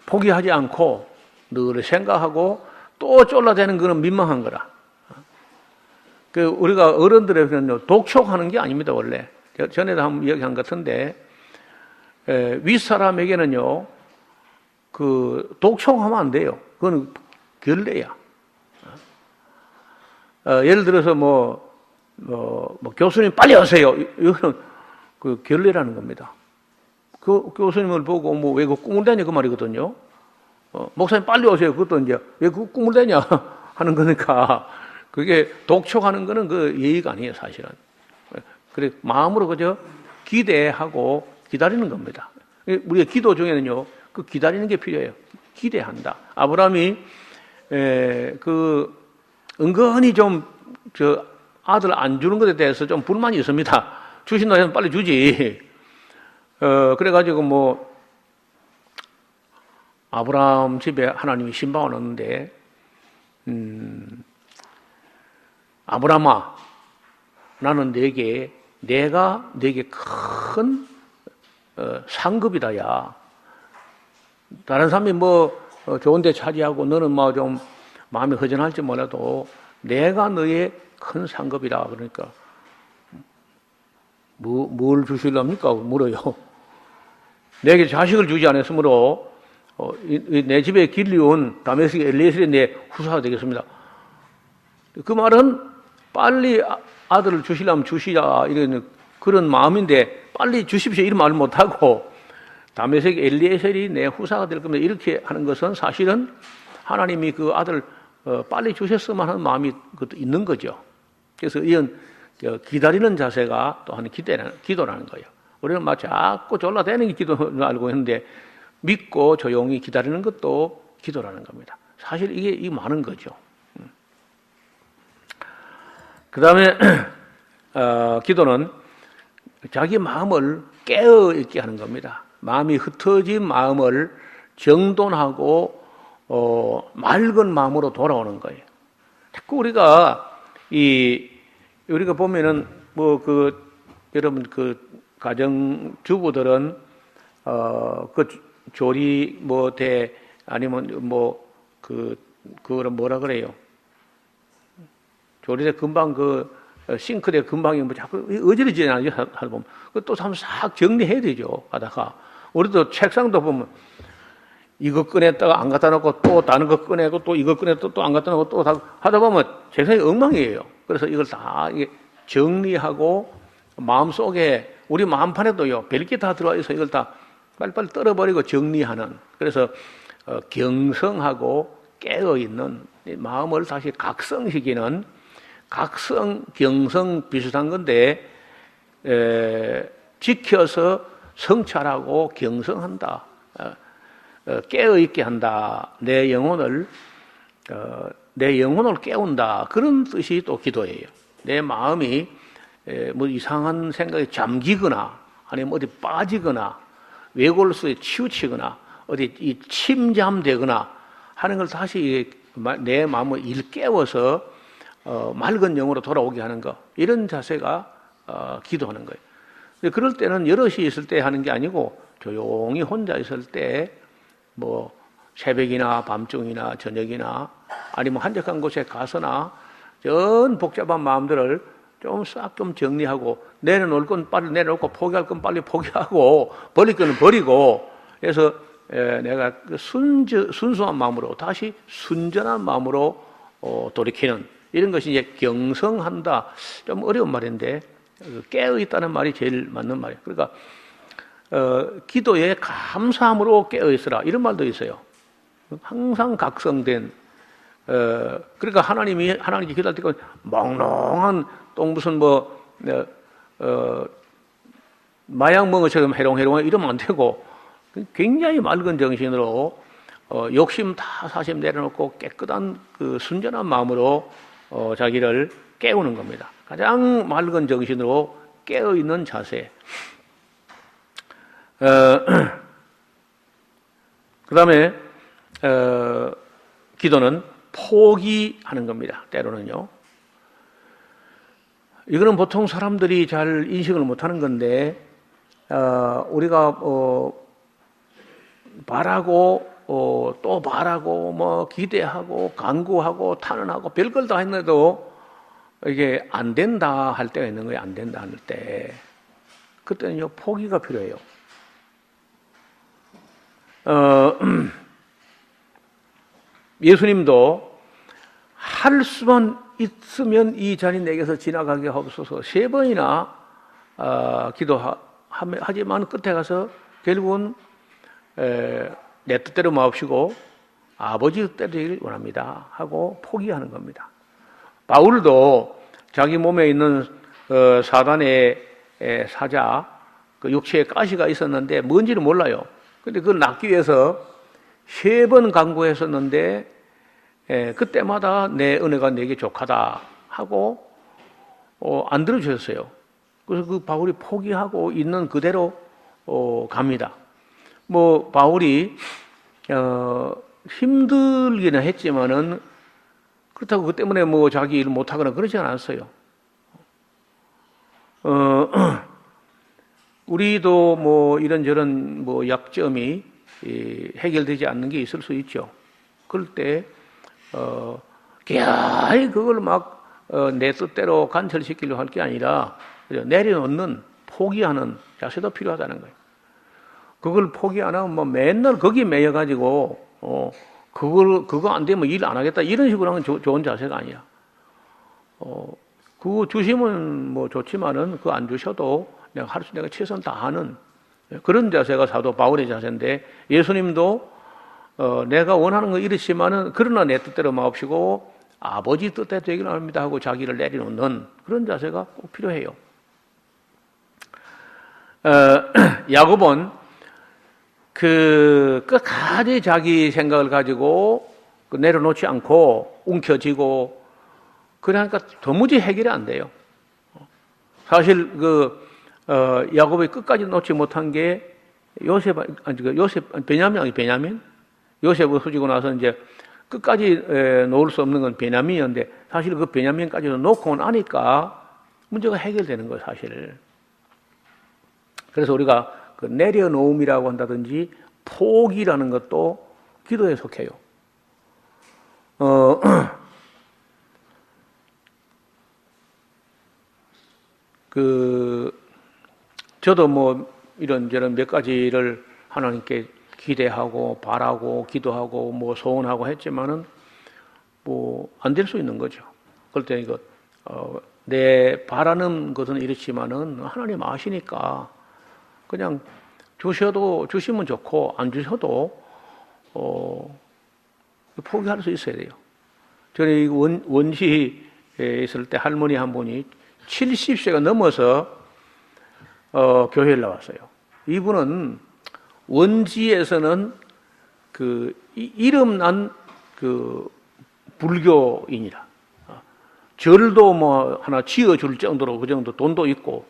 포기하지 않고 늘 생각하고 또 쫄라대는 거는 민망한 거라. 우리가 어른들에게는 독촉하는 게 아닙니다, 원래. 전에도 한번 이야기한 것 같은데, 윗사람에게는요, 독촉하면 안 돼요. 그건 결례야. 예를 들어서 교수님 빨리 하세요. 이거는 결례라는 겁니다. 교수님을 보고 왜 그 꿈을 대냐 그 말이거든요. 목사님 빨리 오세요. 그것도 이제 왜 그 꿈을 대냐 하는 거니까 그게 독촉하는 거는 예의가 아니에요, 사실은. 그래 마음으로 그저 기대하고 기다리는 겁니다. 우리가 기도 중에는요, 기다리는 게 필요해요. 기대한다. 아브라함이 은근히 좀 아들 안 주는 것에 대해서 좀 불만이 있습니다. 주신다 해서 빨리 주지. 그래가지고 아브라함 집에 하나님이 신방을 넣는데, 아브라함아, 나는 내가 네게 큰 상급이다, 야. 다른 사람이 좋은 데 차지하고 너는 좀 마음이 허전할지 몰라도 내가 너의 큰 상급이다. 그러니까, 뭘 주실랍니까? 물어요. 내게 자식을 주지 않았으므로, 내 집에 길리온 다메섹 엘리에셀이 내 후사가 되겠습니다. 그 말은 빨리 아들을 주시려면 주시자, 이런 그런 마음인데, 빨리 주십시오, 이런 말을 못하고, 다메섹 엘리에셀이 내 후사가 될 겁니다. 이렇게 하는 것은 사실은 하나님이 그 아들 빨리 주셨으면 하는 마음이 있는 거죠. 그래서 이런 기다리는 자세가 또 하는 기도라는 거예요. 우리는 자꾸 졸라대는 게 기도를 알고 있는데 믿고 조용히 기다리는 것도 기도라는 겁니다. 사실 이게 많은 거죠. 그 다음에 기도는 자기 마음을 깨어 있게 하는 겁니다. 마음이 흩어진 마음을 정돈하고 맑은 마음으로 돌아오는 거예요. 자꾸 우리가 보면은 여러분 가정 주부들은 조리 아니면 그걸 뭐라 그래요? 조리대 금방 싱크대 금방이 자꾸 어지러지잖아요. 하다 보면 또 한번 싹 정리해야 되죠. 하다가 우리도 책상도 보면 이거 꺼냈다가 안 갖다 놓고 또 다른 거 꺼내고 또 이거 꺼냈다가 또 안 갖다 놓고 또 하다 보면 책상이 엉망이에요. 그래서 이걸 다 정리하고 마음속에 우리 마음판에도요, 별게 다 들어와 있어. 이걸 다 빨리빨리 떨어버리고 정리하는. 그래서 경성하고 깨어있는 마음을 다시 각성시키는, 각성, 경성 비슷한 건데 지켜서 성찰하고 경성한다. 깨어있게 한다. 내 영혼을 깨운다. 그런 뜻이 또 기도예요. 내 마음이 이상한 생각에 잠기거나 아니면 어디 빠지거나 외골수에 치우치거나 어디 침잠되거나 하는 걸 다시 내 마음을 일깨워서 맑은 영으로 돌아오게 하는 것, 이런 자세가 기도하는 거예요. 그럴 때는 여럿이 있을 때 하는 게 아니고 조용히 혼자 있을 때 새벽이나 밤중이나 저녁이나 아니면 한적한 곳에 가서나 전 복잡한 마음들을 싹 정리하고 내려놓을 건 빨리 내려놓고 포기할 건 빨리 포기하고 버릴 건 버리고 해서 내가 순수한 마음으로 다시 순전한 마음으로 돌이키는, 이런 것이 이제 경성한다. 좀 어려운 말인데 깨어있다는 말이 제일 맞는 말이에요. 그러니까 기도에 감사함으로 깨어있으라, 이런 말도 있어요. 항상 각성된, 그러니까 하나님이 기도할 때 멍롱한 무슨 마약 먹은 것처럼 해롱해롱 이러면 안 되고 굉장히 맑은 정신으로 욕심 다 사심 내려놓고 깨끗한 순전한 마음으로 자기를 깨우는 겁니다. 가장 맑은 정신으로 깨어있는 자세. 그 다음에 기도는 포기하는 겁니다. 때로는요. 이거는 보통 사람들이 잘 인식을 못하는 건데 우리가 바라고 또 바라고 뭐 기대하고 간구하고 탄원하고 별걸 다 했는데도 이게 안 된다 할 때가 있는 거예요. 안 된다 할 때. 그때는요 포기가 필요해요. 예수님도 할 수만 있으면 이 잔이 내게서 지나가게 하옵소서 3번이나 기도하지만 끝에 가서 결국은 내 뜻대로 마옵시고 아버지 뜻대로 되길 원합니다 하고 포기하는 겁니다. 바울도 자기 몸에 있는 사단의 사자 그 육체에 가시가 있었는데 뭔지는 몰라요. 근데 그걸 낫기 위해서 3번 간구했었는데 그때마다 내 은혜가 내게 족하다 하고 안 들어주셨어요. 그래서 그 바울이 포기하고 있는 그대로 갑니다. 뭐 바울이 힘들기는 했지만은 그렇다고 그 때문에 뭐 자기 일을 못하거나 그러지 않았어요. 우리도 뭐 이런저런 뭐 약점이 해결되지 않는 게 있을 수 있죠. 그럴 때 기아이 그걸 막 내 뜻대로 관철시키려고 할 게 아니라 내려놓는 포기하는 자세도 필요하다는 거예요. 그걸 포기 안 하면 뭐 맨날 거기에 매여가지고 그거 안 되면 일 안 하겠다 이런 식으로 하면 좋은 자세가 아니야. 그거 주시면 뭐 좋지만은 그거 안 주셔도 내가 최선 다하는 그런 자세가 사도 바울의 자세인데 예수님도 내가 원하는 거 이렇지만은 그러나 내 뜻대로 마옵시고 아버지 뜻대로 되길 원합니다 하고 자기를 내려놓는 그런 자세가 꼭 필요해요. 야곱은 그 끝까지 자기 생각을 가지고 내려놓지 않고 움켜쥐고 그러니까 도무지 해결이 안 돼요. 사실 야곱이 끝까지 놓지 못한 게 베냐민 요셉을 후지고 나서 이제 끝까지 놓을 수 없는 건 베냐민이었는데 사실 그 베냐민까지도 놓고 나니까 문제가 해결되는 거예요, 사실. 그래서 우리가 그 내려놓음이라고 한다든지 포기라는 것도 기도에 속해요. 저도 뭐 이런저런 몇 가지를 하나님께 기대하고 바라고 기도하고 뭐 소원하고 했지만은 뭐 안 될 수 있는 거죠. 그럴 때 내 바라는 것은 이렇지만은 하나님 아시니까 그냥 주시면 좋고 안 주셔도 포기할 수 있어야 돼요. 저는 원시에 있을 때 할머니 한 분이 70세가 넘어서 교회를 나왔어요. 이분은 원지에서는 그 이름난 그 불교인이라 절도 뭐 하나 지어줄 정도로 그 정도 돈도 있고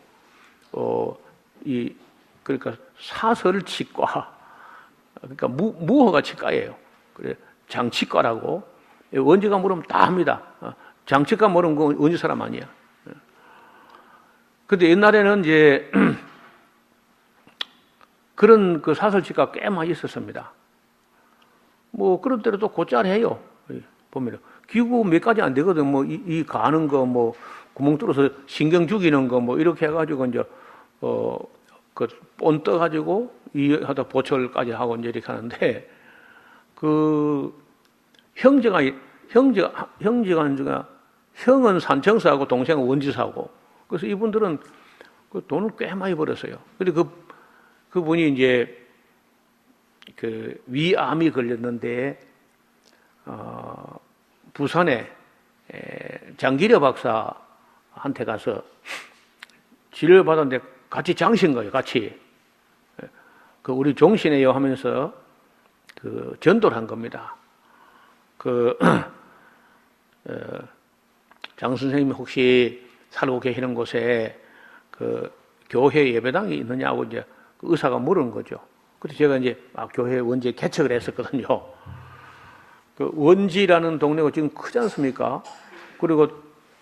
그러니까 사설치과 그러니까 무허가 치과예요. 그래 장치과라고 원지가 물으면 다 합니다. 장치과 물으면 그건 원지 사람 아니야. 근데 옛날에는 이제 그런 그 사설치과 꽤 많이 있었습니다. 뭐 그런 때로 또 곧잘 해요. 보면 기구 몇 가지 안 되거든. 뭐 이 가는 거 뭐 구멍 뚫어서 신경 죽이는 거 뭐 이렇게 해가지고 이제 그 본 떠가지고 이 하다 보철까지 하고 이제 이렇게 하는데 그 형제가 형은 산청사하고 동생은 원지사고 그래서 이분들은 그 돈을 꽤 많이 벌었어요. 그리고 그분이 이제 그 위암이 걸렸는데 부산에 장기려 박사한테 가서 치료를 받았는데 같이 장신 거예요. 같이 그 우리 종신해요 하면서 그 전도를 한 겁니다. 장 선생님이 혹시 살고 계시는 곳에 그 교회 예배당이 있느냐고 이제 그 의사가 물은 거죠. 그래서 제가 이제 교회 원지에 개척을 했었거든요. 그 원지라는 동네가 지금 크지 않습니까? 그리고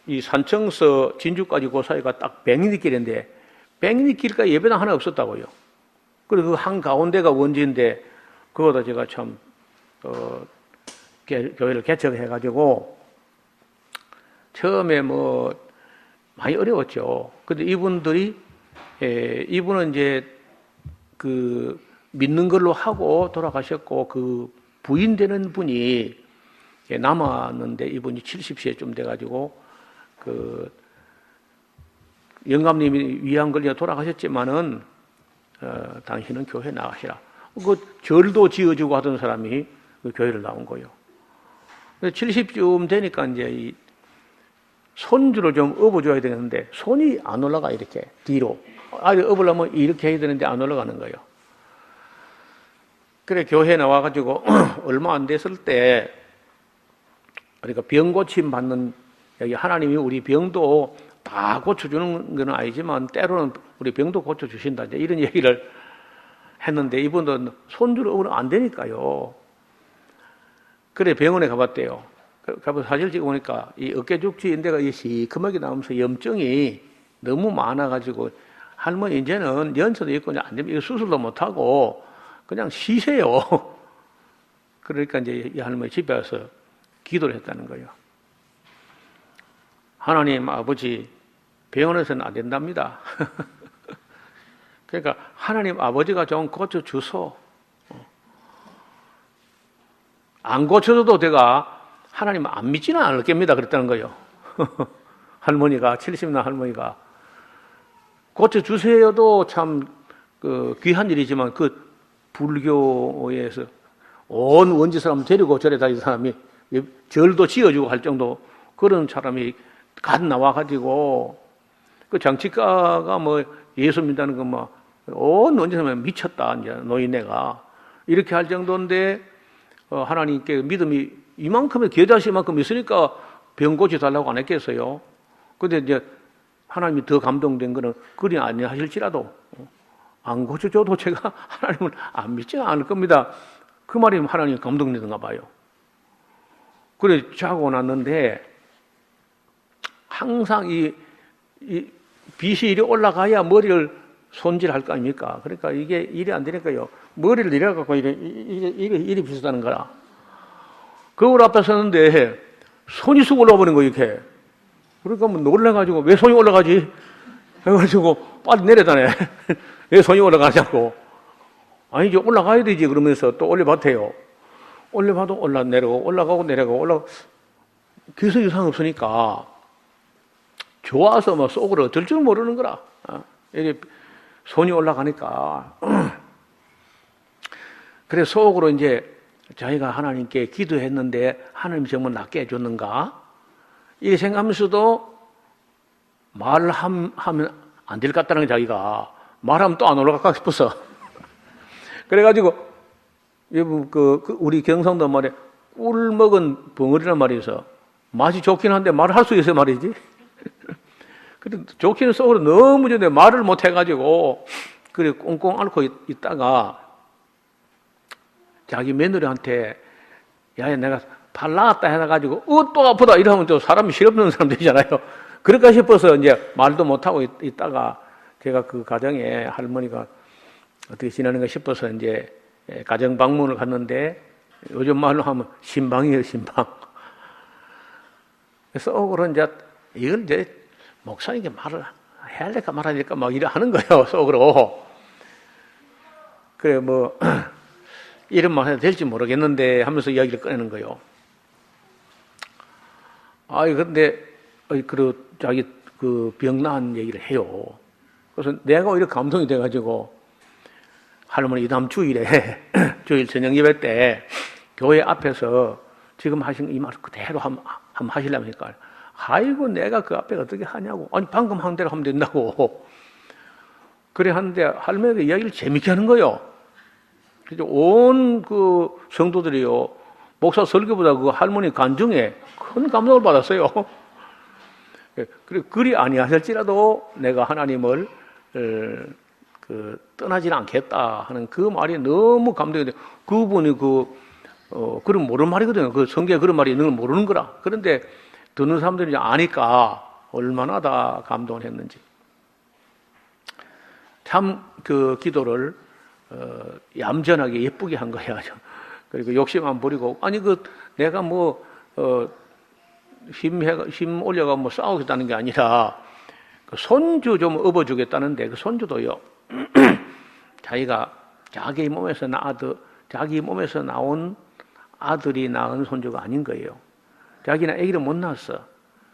이 산청서 진주까지 그 사이가 딱 백리길인데 백리길까지 예배당 하나 없었다고요. 그리고 그 한가운데가 원지인데 그거다 제가 참 교회를 개척해가지고 처음에 뭐 많이 어려웠죠. 근데 이분은 이제 그 믿는 걸로 하고 돌아가셨고 그 부인 되는 분이 남았는데 이분이 70세쯤 돼가지고 그 영감님이 위암 걸려 돌아가셨지만은 당신은 교회 나가시라. 그 절도 지어주고 하던 사람이 그 교회를 나온 거예요. 70쯤 되니까 이제 이 손주를 좀 업어줘야 되는데 손이 안 올라가 이렇게 뒤로. 아주 업으려면 이렇게 해야 되는데 안 올라가는 거예요. 그래 교회 나와가지고 얼마 안 됐을 때 그러니까 병 고침 받는 여기 하나님이 우리 병도 다 고쳐주는 건 아니지만 때로는 우리 병도 고쳐주신다 이제 이런 얘기를 했는데 이분도 손주를 업으면 안 되니까요. 그래 병원에 가봤대요. 가서 사실 찍어보니까 이 어깨 죽지인데가 이 시커멓게 나오면서 염증이 너무 많아가지고 할머니 이제는 연세도 있고 안 되면 이거 수술도 못하고 그냥 쉬세요. 그러니까 이제 이 할머니 집에 와서 기도를 했다는 거예요. 하나님 아버지 병원에서는 안 된답니다. 그러니까 하나님 아버지가 좀 고쳐주소. 안 고쳐줘도 내가 하나님 안 믿지는 않을 겁니다. 그랬다는 거예요. 할머니가 70나 할머니가 고쳐주세요도 참 귀한 일이지만 그 불교에서 온 원지 사람 데리고 절에 다니는 사람이 절도 지어주고 할 정도 그런 사람이 갓 나와가지고 그 장치가가 뭐 예수 믿다는 거 뭐 온 원지 사람이 미쳤다 이제 노인네가 이렇게 할 정도인데 하나님께 믿음이 이만큼의 겨자씨만큼 있으니까 병 고쳐 달라고 안 했겠어요. 근데 이제 하나님이 더 감동된 거는 그리 아니하실지라도 안 고쳐줘도 제가 하나님을 안 믿지 않을 겁니다. 그 말이 하나님 감동되는가 봐요. 그래 자고 났는데 항상 이 빛이 이리 올라가야 머리를 손질할 거 아닙니까? 그러니까 이게 일이 안 되니까요. 머리를 내려갖고 이리 비슷하는 거라. 거울 앞에 섰는데 손이 쑥 올라버린 거 이렇게. 그러니까 뭐 놀래가지고 왜 손이 올라가지? 해가지고 빨리 내려다네. 왜 손이 올라가자고. 아니 이제 올라가야 되지 그러면서 또 올려봤대요. 올려봐도 올라내려고 올라가고 내려가고 올라가고 계속 이상 없으니까 좋아서 막 속으로 어쩔 줄 모르는 거라. 이게 손이 올라가니까. 그래 속으로 이제 자기가 하나님께 기도했는데 하나님 정말 낫게 해줬는가? 이렇게 생각하면서도 말을 하면 안 될 것 같다는 게 자기가 말하면 또 안 올라갈까 싶어서 그래가지고 우리 경상도 말에 꿀 먹은 벙어리란 말이 있어. 맛이 좋긴 한데 말을 할 수 있어요 말이지. 근데 좋기는 속으로 너무 좋은데 말을 못 해가지고 그래 꽁꽁 앓고 있다가 자기 며느리한테 야 내가 발 나갔다 해가지고 또 아프다 이러면 또 사람이 실없는 사람 되잖아요. 그럴까 싶어서 이제 말도 못하고 있다가 제가 그 가정에 할머니가 어떻게 지내는가 싶어서 이제 가정 방문을 갔는데 요즘 말로 하면 신방이에요 신방. 그래서 속으로 이제 이걸 이제 목사님께 말을 해야 될까 말아야 될까 막 이래 하는 거예요 속으로. 그래 뭐 이런 말 해도 될지 모르겠는데 하면서 이야기를 꺼내는 거예요. 아이 근데 자기 그 병 나은 얘기를 해요. 그래서 내가 오히려 감동이 돼가지고 할머니 이 다음 주일에 주일 저녁 예배 때 교회 앞에서 지금 하신 이 말을 그대로 한번 하시려면 하니까 아이고 내가 그 앞에 어떻게 하냐고. 아니 방금 한 대로 하면 된다고. 그래 하는데 할머니가 이야기를 재밌게 하는 거예요. 그래서 온 그 성도들이요 목사 설교보다 그 할머니 간증에 큰 감동을 받았어요. 그래 그리 아니하실지라도 내가 하나님을 떠나지는 않겠다 하는 그 말이 너무 감동이 돼. 그분이 그런 모르는 말이거든요. 그 성경에 그런 말이 있는 걸 모르는 거라. 그런데 듣는 사람들이 아니까 얼마나 다 감동을 했는지. 참 그 기도를 얌전하게 예쁘게 한 거야. 그리고 욕심 안 부리고, 아니 내가 힘 올려가 싸우겠다는 게 아니라 손주 좀 업어주겠다는데, 그 손주도요 자기가 자기 몸에서 나온 아들이 낳은 손주가 아닌 거예요. 자기는 아기를 못 낳았어.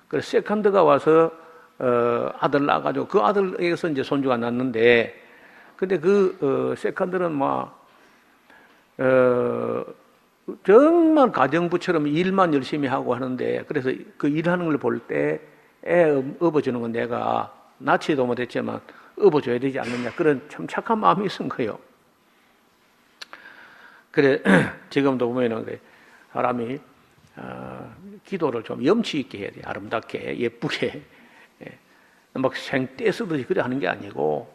그래서 세컨드가 와서 아들 낳아가지고 그 아들에게서 이제 손주가 낳는데, 근데 세컨드는 정말 가정부처럼 일만 열심히 하고 하는데, 그래서 그 일하는 걸 볼 때 애 업어주는 건 내가 낳지도 못했지만 업어줘야 되지 않느냐, 그런 참 착한 마음이 있은 거예요. 그래 지금도 보면은 그래, 사람이 기도를 좀 염치 있게 해야 돼. 아름답게 예쁘게, 막 생떼 쓰듯이 그래 하는 게 아니고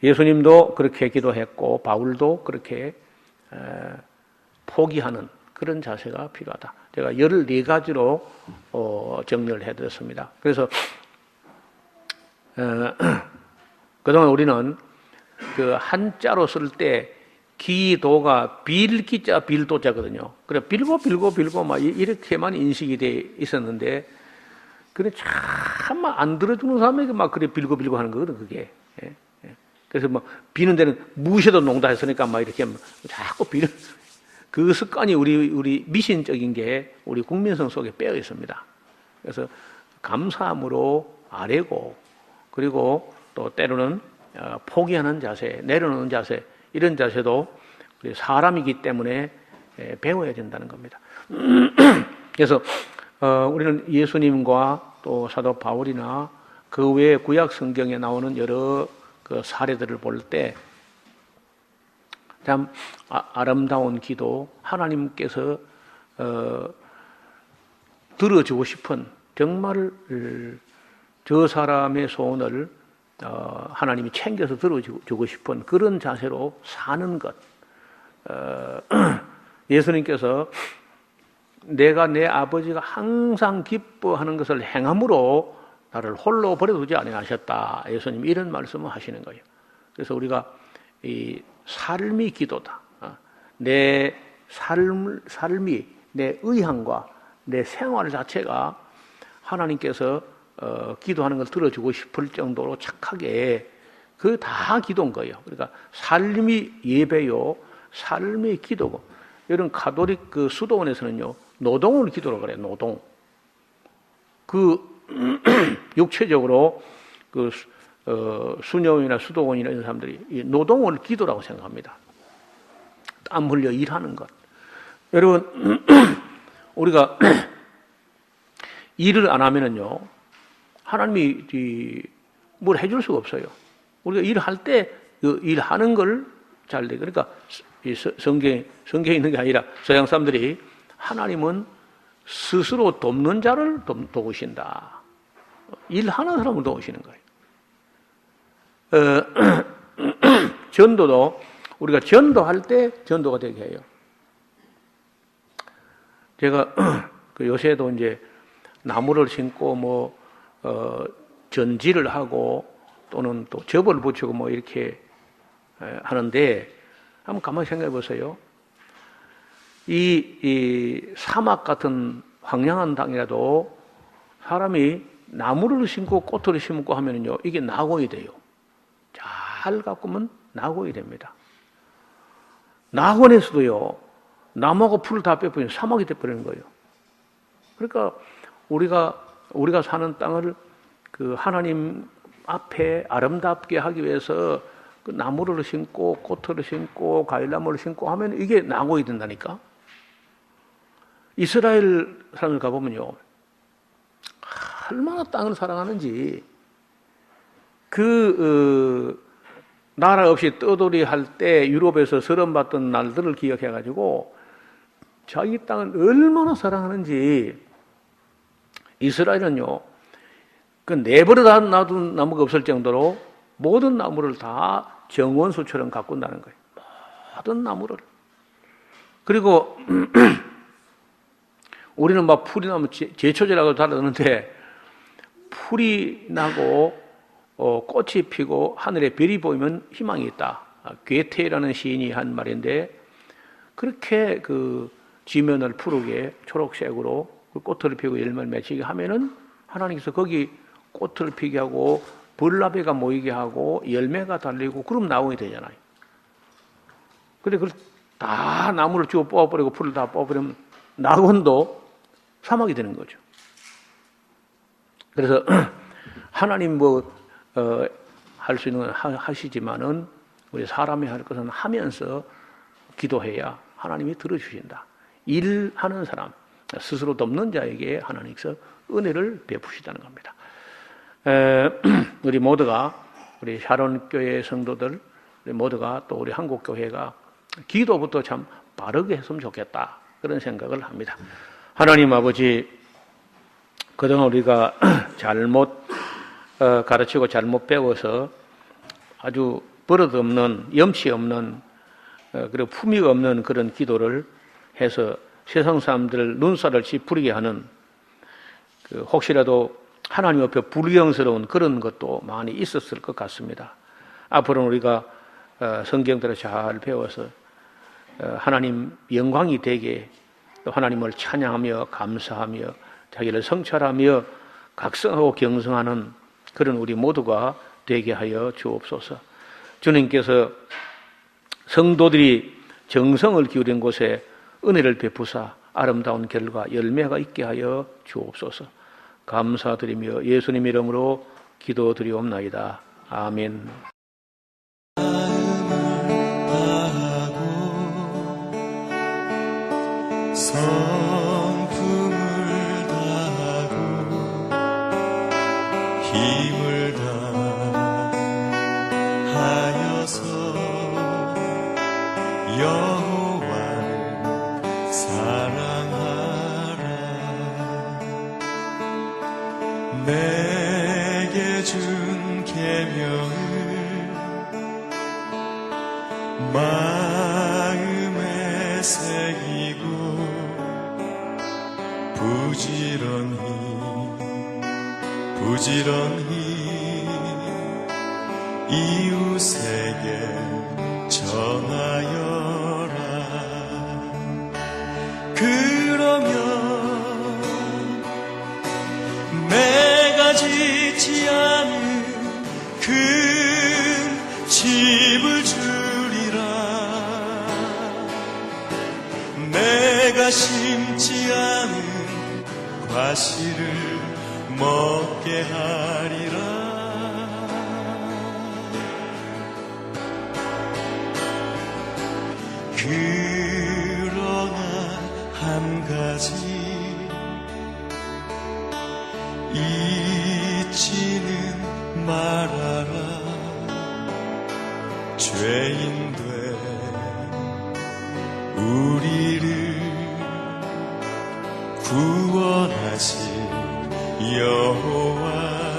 예수님도 그렇게 기도했고 바울도 그렇게 포기하는 그런 자세가 필요하다. 제가 14가지로 정리를 해드렸습니다. 그래서 그동안 우리는 그 한자로 쓸 때 기도가 빌기자 빌도자거든요. 그래 빌고 막 이렇게만 인식이 돼 있었는데, 그래 참 안 들어주는 사람에게 막 그래 빌고 하는 거거든 그게. 그래서 비는 데는 무시도 농다했으니까 막 이렇게 자꾸 비는 그 습관이 우리 미신적인 게 우리 국민성 속에 빼어 있습니다. 그래서 감사함으로 아뢰고, 그리고 또 때로는 포기하는 자세, 내려놓는 자세, 이런 자세도 우리 사람이기 때문에 배워야 된다는 겁니다. 그래서 우리는 예수님과 또 사도 바울이나 그 외에 구약 성경에 나오는 여러 그 사례들을 볼 때 참 아름다운 기도, 하나님께서 들어주고 싶은, 정말 저 사람의 소원을 하나님이 챙겨서 들어주고 싶은 그런 자세로 사는 것. 예수님께서 내가 내 아버지가 항상 기뻐하는 것을 행함으로 나를 홀로 버려두지 아니하셨다. 예수님 이런 말씀을 하시는 거예요. 그래서 우리가 이 삶이 기도다. 내 삶이, 내 의향과 내 생활 자체가 하나님께서 기도하는 걸 들어주고 싶을 정도로 착하게, 그 다 기도인 거예요. 그러니까 삶이 예배요, 삶이 기도고. 이런 가톨릭 그 수도원에서는요, 노동을 기도로 그래요. 노동. 육체적으로 수녀원이나 수도원이나 이런 사람들이 이 노동을 기도라고 생각합니다. 땀 흘려 일하는 것. 여러분, 우리가 일을 안 하면은요, 하나님이 뭘 해줄 수가 없어요. 우리가 일할 때 그 일하는 걸 잘 돼. 그러니까 성경에 있는 게 아니라 서양 사람들이 하나님은 스스로 돕는 자를 도우신다. 일하는 사람을 도우시는 거예요. 전도도 우리가 전도할 때 전도가 되게 해요. 제가 요새도 이제 나무를 심고 전지를 하고 또는 또 접을 붙이고 이렇게 하는데, 한번 가만히 생각해 보세요. 이 사막 같은 황량한 땅이라도 사람이 나무를 심고 꽃을 심고 하면요, 이게 낙원이 돼요. 잘 가꾸면 낙원이 됩니다. 낙원에서도요, 나무하고 풀을 다 빼버리면 사막이 돼버리는 거예요. 그러니까 우리가 사는 땅을 그 하나님 앞에 아름답게 하기 위해서 그 나무를 심고 꽃을 심고 과일나무를 심고 하면 이게 낙원이 된다니까. 이스라엘 사람들 가보면요, 얼마나 땅을 사랑하는지, 나라 없이 떠돌이 할 때 유럽에서 서름받던 날들을 기억해가지고 자기 땅을 얼마나 사랑하는지. 이스라엘은요, 그 내버려 놔둔 나무가 없을 정도로 모든 나무를 다 정원수처럼 가꾼다는 거예요. 모든 나무를. 그리고 우리는 막 풀이 나면 제초제라고 다루는데 풀이 나고 꽃이 피고 하늘에 별이 보이면 희망이 있다. 괴테라는 시인이 한 말인데 그렇게 그 지면을 푸르게 초록색으로 그 꽃을 피고 열매를 맺히게 하면은 하나님께서 거기 꽃을 피게 하고 벌나베가 모이게 하고 열매가 달리고 그럼 나무이 되잖아요. 근데 그걸 다 나무를 주워 뽑아버리고 풀을 다 뽑아버리면 낙원도 사막이 되는 거죠. 그래서 하나님 할 수 있는 건 하시지만은 우리 사람이 할 것은 하면서 기도해야 하나님이 들어주신다. 일하는 사람, 스스로 돕는 자에게 하나님께서 은혜를 베푸시다는 겁니다. 우리 모두가 우리 샤론 교회 성도들 우리 모두가 또 우리 한국 교회가 기도부터 참 바르게 했으면 좋겠다 그런 생각을 합니다. 하나님 아버지, 그동안 우리가 잘못 가르치고 잘못 배워서 아주 버릇없는 염치 없는 그리고 품위가 없는 그런 기도를 해서 세상 사람들 눈살을 찌푸리게 하는 혹시라도 하나님 앞에 불경스러운 그런 것도 많이 있었을 것 같습니다. 앞으로는 우리가 성경대로 잘 배워서 하나님 영광이 되게 또 하나님을 찬양하며 감사하며 자기를 성찰하며 각성하고 경성하는 그런 우리 모두가 되게 하여 주옵소서. 주님께서 성도들이 정성을 기울인 곳에 은혜를 베푸사 아름다운 결과 열매가 있게 하여 주옵소서. 감사드리며 예수님 이름으로 기도드리옵나이다. 아멘. 성품을 다하고 힘을 다하여서 여호와를 사랑하라. 내게 준 계명을 마음에 새기고 부지런히 이웃에게 전하여라. 그러면 내가 짓지 않은 큰 집을 주리라. 내가 심지 않은 과실을 먹게 하리라. 그러나 한 가지 잊지는 말아라. 죄인된 우리를 구원하신 여호와